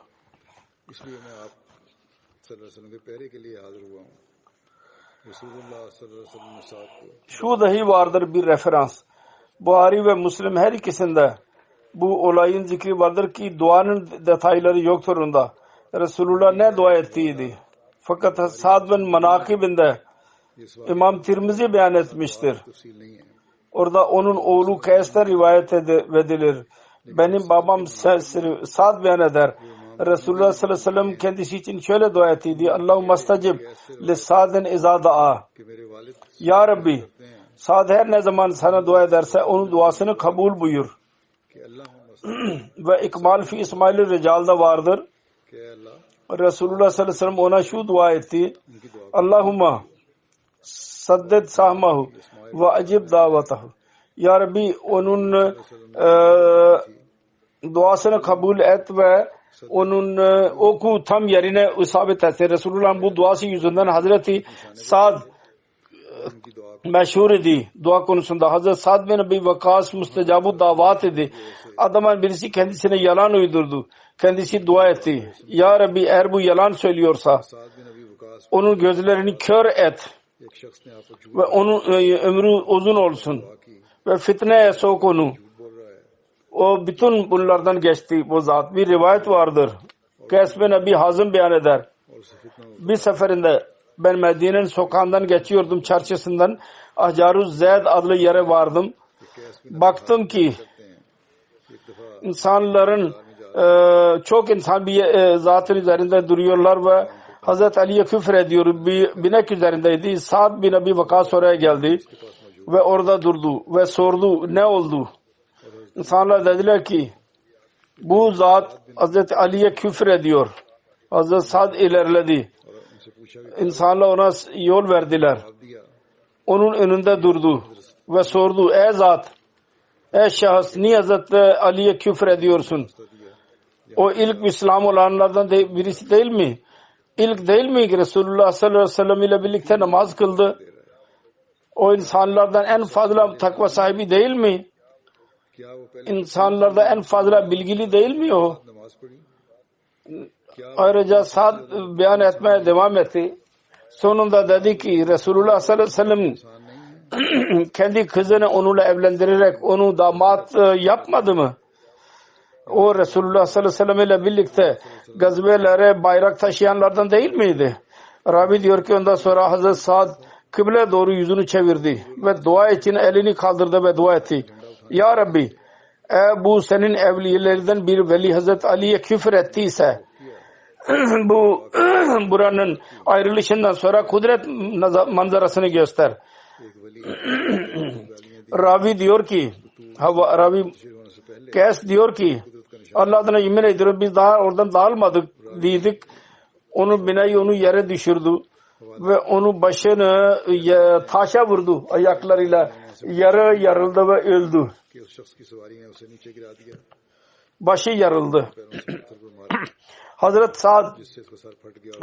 Şu dahi vardır bir referans. Buhari ve Müslim her ikisinde bu olayın zikri vardır ki duanın detayları yoktur onda. Resulullah ne dua ettiydi. Fakat Sa'd bin Manakib'inde İmam Tirmizi beyan etmiştir. Orada onun oğlu Kays'ta rivayet edilir. Benim babam Sa'd beyan eder. Resulullah sallallahu aleyhi ve sellem kendisi için şöyle dua ettiydi. Allahümme astacib li Sa'din izâ da'a. Ya Rabbi, Sa'd her ne zaman sana dua ederse onun duasını kabul buyur. Ve İkmal fi İsmail-i Rical'da vardır. Resulullah sallallahu aleyhi ve sellem ona şu dua etti. Allahümme sadded sahmahu ve acib davatahu. Ya Rabbi onun duasını kabul et ve onun oku tam yerine isabet etse. Resulullah'ın bu duası yüzünden Hazreti Sa'd meşhur idi dua konusunda. Hazreti Sa'd bin Abi Vakas müstecabu davat idi. Adamın birisi kendisine yalan uydurdu. Kendisi dua etti. Ya Rabbi eğer bu yalan söylüyorsa onun gözlerini kör et ve onun ömrü uzun olsun ve fitneye sok onu. O bütün bunlardan geçti bu zat. Bir rivayet vardır. Kays bin Abi Hazım beyan eder. Bir seferinde ben Medine'nin sokağından geçiyordum, çarşısından Ahcaruz Zeyd adlı yere vardım. Baktım ki insanların çok insan bir zatın üzerinde duruyorlar ve Hazreti Ali'ye küfür ediyor. Bir binek üzerindeydi. Sa'd bin Abi Vakas oraya geldi ve orada durdu ve sordu ne oldu? İnsanlar dediler ki bu zat Hazreti Ali'ye küfür ediyor. Hazreti Sa'd ilerledi. İnsanlar ona yol verdiler. Onun önünde durdu ve sordu ey zat, ey şahıs niye Hazreti Ali'ye küfür ediyorsun? O ilk Müslüman olanlardan birisi değil mi? İlk değil mi ki Resulullah sallallahu aleyhi ve sellem ile birlikte namaz kıldı? O insanlardan en fazla takva sahibi değil mi? İnsanlarda en fazla bilgili değil mi o? Ayrıca Sa'd beyan etmeye devam etti. Sonunda dedi ki Resulullah sallallahu aleyhi ve sellem kendi kızını onunla evlendirerek onu damat yapmadı mı? O Resulullah sallallahu aleyhi ve sellem ile birlikte gazvelere bayrak taşıyanlardan değil miydi? Rabi diyor ki ondan sonra Hazreti Sa'd kıble doğru yüzünü çevirdi ve dua için elini kaldırdı ve dua etti. Ya Rabbi, bu senin evlilerinden bir veli Hazreti Ali'ye küfür ettiyse bu buranın ayrılışından sonra kudret manzarasını göster. Ravi diyor ki Ravi Kes diyor ki Allah adına yemin ediyorum biz daha oradan dağılmadık dedik. Onu binayı onu yere düşürdü ve onu başını taşa vurdu ayaklarıyla. Yarı yarıldı ve öldü. Başı yarıldı. Hazret Sa'd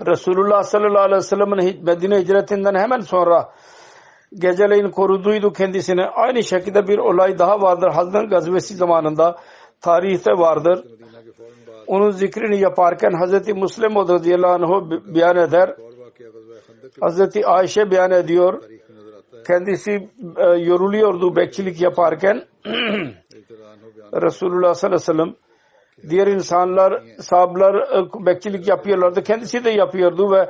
Resulullah sallallahu aleyhi ve sellem'in Medine hicretinden hemen sonra geceleyin koruduydu kendisini. Aynı şekilde bir olay daha vardır. Hazret gazvesi zamanında tarihte vardır. Onun zikrini yaparken Hazreti Müslim radıyallahu anh beyan eder. Hazreti Ayşe beyan ediyor. Kendisi yoruluyordu bekçilik yaparken. Resulullah sallallahu aleyhi ve sellem diğer insanlar, sahabeler bekçilik yapıyorlardı. Kendisi de yapıyordu ve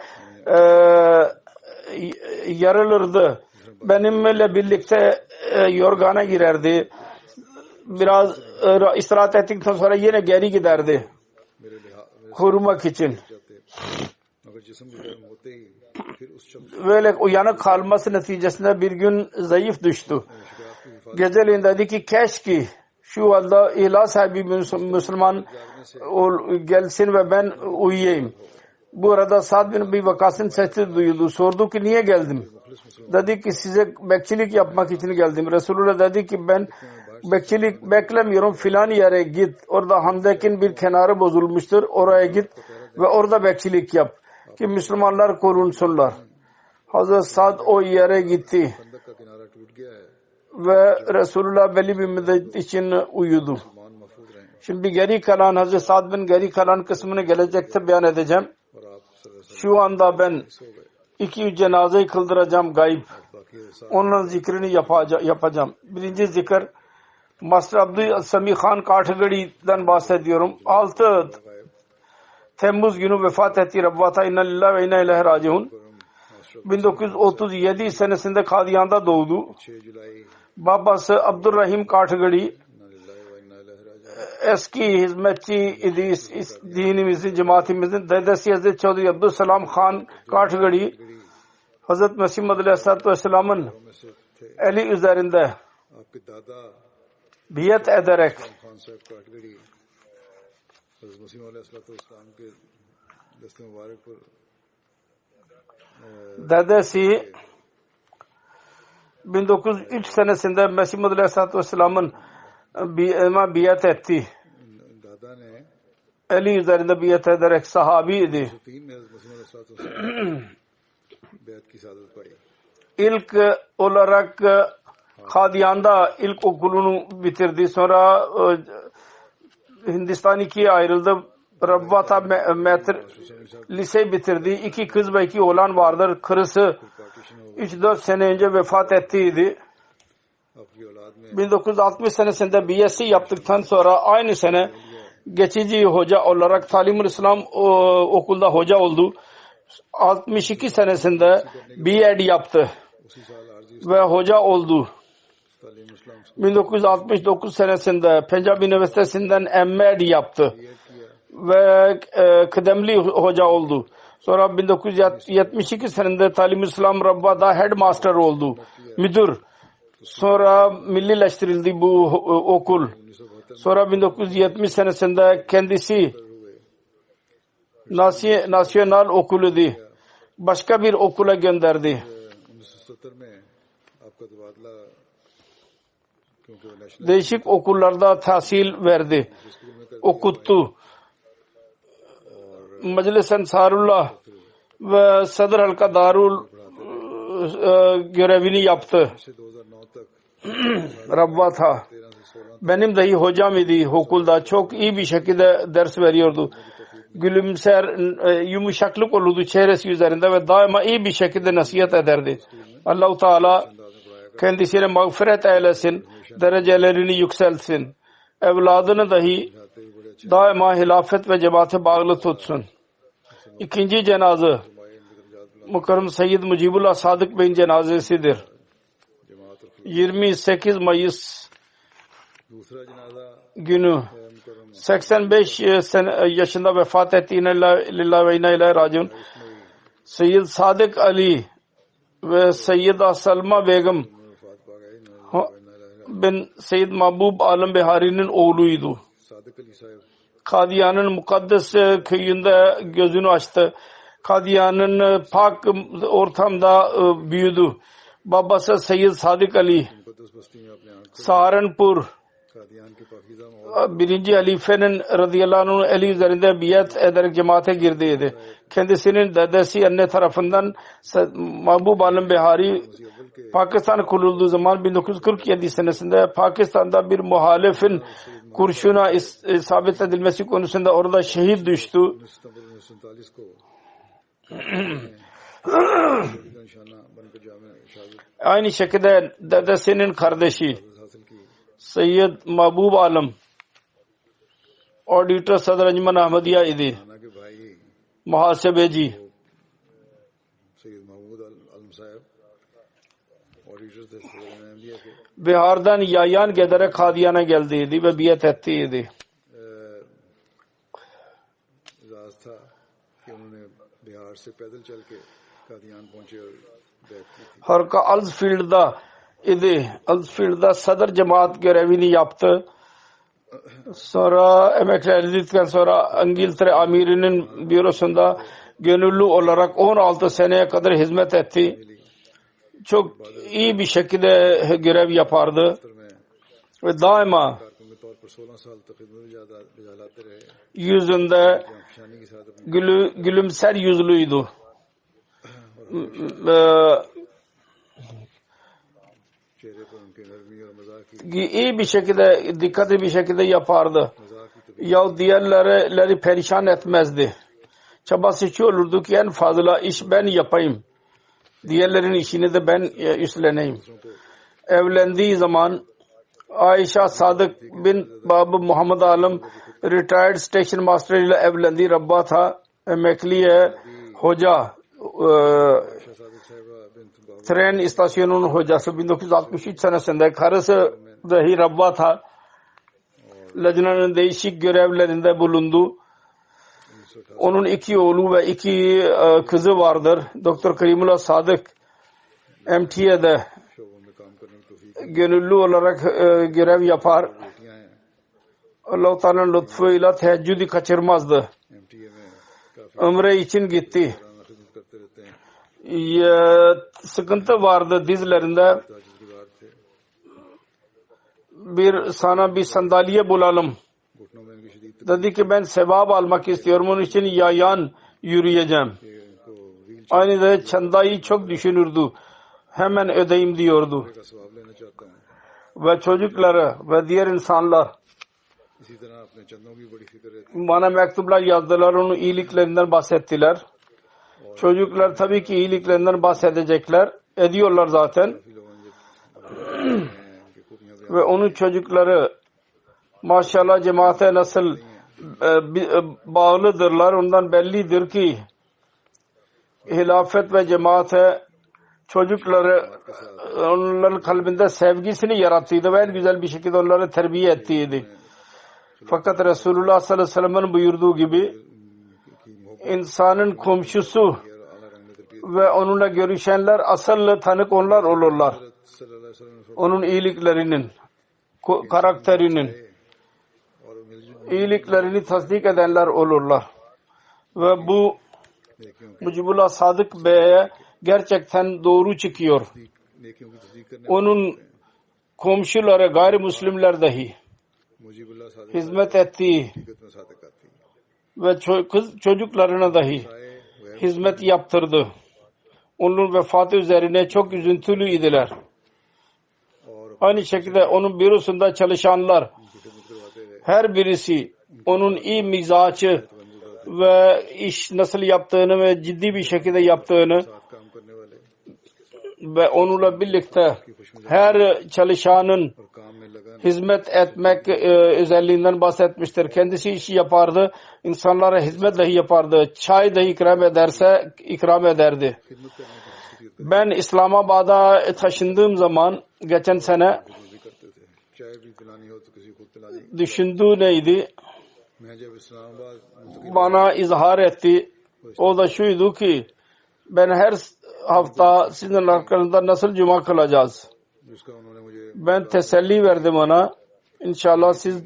yarılırdı. Benimle birlikte yorgana girerdi. Biraz istirahat ettikten sonra yine geri giderdi. Korumak için. Böyle uyanık kalması neticesinde bir gün zayıf düştü. Geceleyin dedi ki keşke şu anda ilah sahibi Müslüman gelsin ve ben uyuyayım. Bu arada Sa'd bin Abi Vakkas'ın sesi duyuldu. Sordu ki niye geldim? Dedi ki size bekçilik yapmak için geldim. Resulullah dedi ki ben bekçilik beklemiyorum, filan yere git. Orada Handek'in bir kenarı bozulmuştur. Oraya git ve orada bekçilik yap ki Müslümanlar korunsunlar. Hazreti Sa'd o yere gitti ve Resulullah belli bir müddet için uyudu. Şimdi geri kalan Hazreti Sa'd'ın geri kalan kısmını gelecekte beyan edeceğim. Şu anda ben 2 cenazeyi kıldıracağım gayb. Onların zikrini yapacağım. Birinci zikir Master Abdülsami Khan Kathgadi'den bahsediyorum. 6 Temmuz günü vefat etti. Rabbata inna lillahi ve inna ileyhi raciun. 1937 senesinde Kadiyan'da doğdu. Babası Abdurrahim Kathgadi eski hizmetçi idi dinimizin, cemaatimizin. Dedesi Hazreti Çavduri Abdüsselam Khan Kathgadi Hazreti Mesih Maud Aleyhisselatü Vesselam'ın eli üzerinde biat ederek dedesi 1903 senesinde Mesih Maud Aleyhisselatü Vesselam'ın biat etti. Eli üzerinde biat ederek sahabiydi. İlk olarak Kadiyan'da ilk okulunu bitirdi. Sonra Hindistan 2'ye ayrıldı. Rabbata lise bitirdi. 2 kız ve 2 oğlan vardır. Karısı 3-4 sene önce vefat ettiydi. 1960 senesinde BSc yaptıktan sonra aynı sene geçici hoca olarak Talim-ül İslam okulda hoca oldu. 62 senesinde B.Ed yaptı ve hoca oldu. 1969 senesinde Punjab Üniversitesi'nden M.Ed yaptı ve kıdemli hoca oldu. Sonra 1972 senesinde Talim-ül İslam Rabba'da headmaster oldu, müdür. Sonra millileştirildi bu okul. Sonra 1970 senesinde kendisi nasyonal okuluydu. Başka bir okula gönderdi. Değişik okullarda tahsil verdi. Okuttu. Meclis Ensarullah ve Sadr Halka Darul görevini yaptı. Rabbata benim dahi hocam idi okulda. Çok iyi bir şekilde ders veriyordu. Gülümser, yumuşaklık olurdu çehresi üzerinde ve daima iyi bir şekilde nasihat ederdi. Allah-u Teala kendisine mağfiret eylesin, derecelerini yükselsin. Evladını dahi daima hilafet ve cemaate bağlı tutsun. İkinci cenaze Mukarrem Seyyid Mucibullah Sadık Bey'in cenazesidir. 28 Mayıs günü 85 yaşında vefat etti. İnna ve inna ileyhi raciun. Seyyid Sadık Ali ve Seyyida Salma Begum bin Seyyid Mahbub Alam Behari'nin oğluydu. Kadiyan'ın mukaddes köyünde gözünü açtı. Kadiyan'ın pak ortamda büyüdü. Babası Seyyid Sadık Ali Saharanpur birinci halifenin radıyallahu anh eli üzerinde biat ederek cemaate girdiydi. Kendisinin dedesi anne tarafından Mahbub Alam Behari Pakistan kurulduğu zaman 1947 senesinde Pakistan'da bir muhalifin kurşuna isabet edilmesi konusunda orada şehit düştü. Aynı şekilde dedesinin kardeşi Seyyid Mahbub Alam Auditor Sadr Anjuman Ahmadiyya idi. Muhasebeci Bihar'dan yayan giderek Kadiyan'a geldiydi ve biat ettiydi. Harka Alsfield'da idi. Alsfield'da sadr cemaat görevini yaptı. Sonra emekli edildikten sonra İngiltere amirinin bürosunda gönüllü olarak 16 seneye kadar hizmet etti. Çok iyi bir şekilde görev yapardı ve daima yüzünde gülümser yüzlüydü. İyi bir şekilde, dikkatli bir şekilde yapardı. Ya diğerleri perişan etmezdi. Çabası şu olurdu ki en fazla iş ben yapayım. Diğerlerin işini de ben üstleneyim. Evlendiği zaman Ayşe Sadık bin Babu Muhammed Alam retired station master ile evlendi. Rabba tha emekliye hoca tren istasyonunun hocası 1963 senesinde karısı dahi Rabba tha lajnanın değişik görevlerinde bulundu. Onun 2 oğlu ve 2 kızı vardır. Dr. Karimullah Sadık MTA'de gönüllü olarak görev yapar. Allah-u Teala'nın lütfuyla teheccüdü kaçırmazdı. Ömre için gitti. Sıkıntı vardı dizlerinde. Sana bir sandalye bulalım. Dedi ki ben sevap almak istiyorum. Onun için yayan yürüyeceğim. Aynı da çandayı çok düşünürdü. Hemen ödeyim diyordu. Ve çocukları ve diğer insanlar bana mektuplar yazdılar. Onun iyiliklerinden bahsettiler. Çocuklar tabii ki iyiliklerinden bahsedecekler. Ediyorlar zaten. Ve onun çocukları maşallah cemaate nasıl bağlıdırlar. Ondan bellidir ki hilafet ve cemaate çocukları onların kalbinde sevgisini yarattıydı ve en güzel bir şekilde onları terbiye ettiydi. Fakat Resulullah sallallahu aleyhi ve sellem'in buyurduğu gibi insanın komşusu ve onunla görüşenler asıl tanık onlar olurlar. Onun iyiliklerinin, karakterinin, iyiliklerini tasdik edenler olurlar. Ve bu Mucibullah Sadık Bey'e gerçekten doğru çıkıyor. Onun komşuları gayrimüslimler dahi hizmet ettiği ve çocuklarına dahi hizmet yaptırdı. Onun vefatı üzerine çok üzüntülü idiler. Aynı şekilde onun bürosunda çalışanlar her birisi onun iyi mizacı ve iş nasıl yaptığını ve ciddi bir şekilde yaptığını ve onunla birlikte her çalışanın hizmet etmek özelliğinden bahsetmiştir. Kendisi işi yapardı, insanlara hizmet dahi yapardı. Çay dahi ikram ederse ikram ederdi. Ben İslamabad'a taşındığım zaman geçen sene düşündüğü neydi? Bana izhar etti. O da şuydu ki ben her hafta sizin arkanızda nasıl cuma kılacağız? Ben teselli verdim ona. İnşallah siz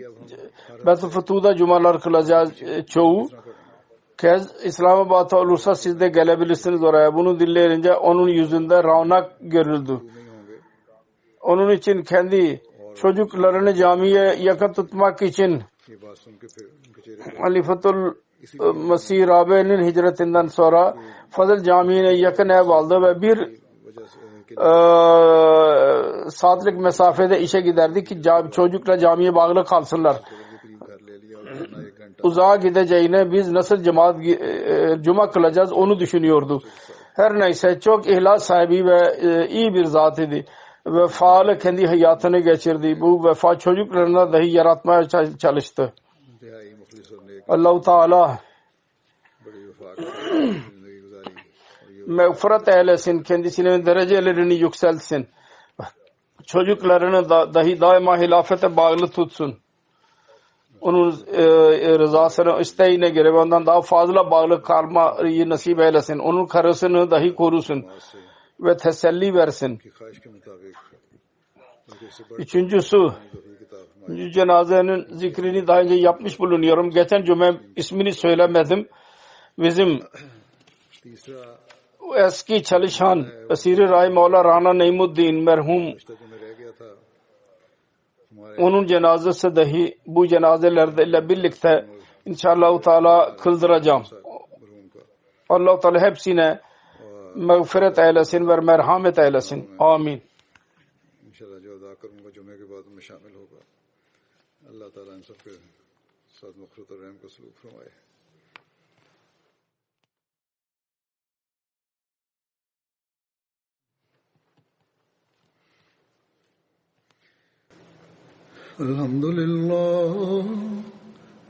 Betfutu'da cumalar kılacağız çoğu kez. İslamabad'da olursa siz de gelebilirsiniz oraya. Bunu dinleyince onun yüzünde rağnak görüldü. Onun için kendi çocuklarını camiye yakın tutmak için Halifatul Mesih Rabi'nin hicretinden sonra Fazıl Camii'ne yakın ev aldı ve bir saatlik mesafede işe giderdi ki çocukla camiye bağlı kalsınlar. Uzağa gideceğine biz nasıl cuma kılacağız onu düşünüyordu. Her neyse çok ihlas sahibi ve iyi bir zat idi. Vefalı kendi hayatını geçirdi. Bu vefa çocuklarına dahi yaratmaya çalıştı. Allah-u Teala mağfiret eylesin, kendisinin derecelerini yükseltsin. Çocuklarını dahi daima hilafete bağlı tutsun. Onun rızasını isteğine göre ondan daha fazla bağlı kalmayı nasip eylesin. Onun karısını dahi korusun ve teselli versin. Üçüncüsü, cenazenin zikrini daha önce yapmış bulunuyorum. Geçen cuma ismini söylemedim. Bizim eski çalışan Esir-i Rai Mevla Rana Naimuddin merhum, onun cenazesi dahi bu cenazelerle birlikte inşallah Teala kıldıracağım. Allah Teala hepsine mağfiret eylesin ve merhamet eylesin. Amin. इंशाल्लाह जो अदा करूंगा जुमे के बाद में शामिल होगा. अल्लाह ताला इन सब के साथ मग़फ़िरत और रहम का सलूक फरमाए.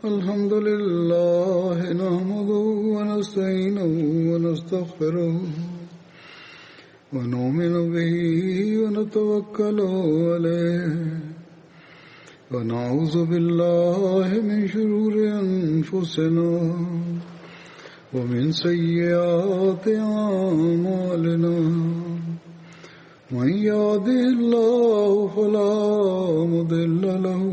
अल्हम्दुलिल्लाह नहमदुहु व नस्तईनुहु व नस्तग़फिरुहु ونؤمن به ونتوكل عليه ونعوذ بالله من شرور أنفسنا ومن سيئات أعمالنا من يهده الله فلا مضل له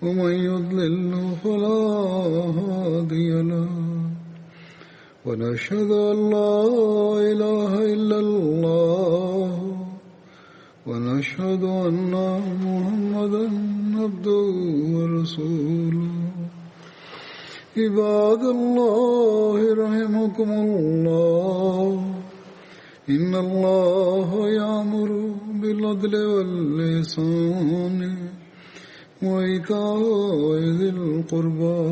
ومن يضلل فلا هادي له ونشهد أن لا إله إلا الله ونشهد أن محمدا عبده ورسوله عباد الله رحمكم الله إن الله يأمر بالعدل والإحسان وإيتاء ذي القربى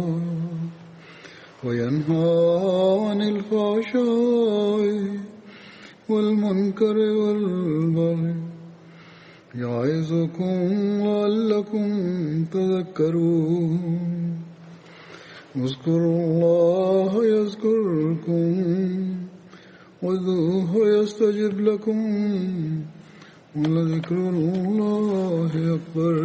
وينهى عن الفحشاء والمنكر والبغي يعظكم لعلكم تذكرون اذكروا الله يذكركم وادعوه يستجب لكم ولذكر الله أكبر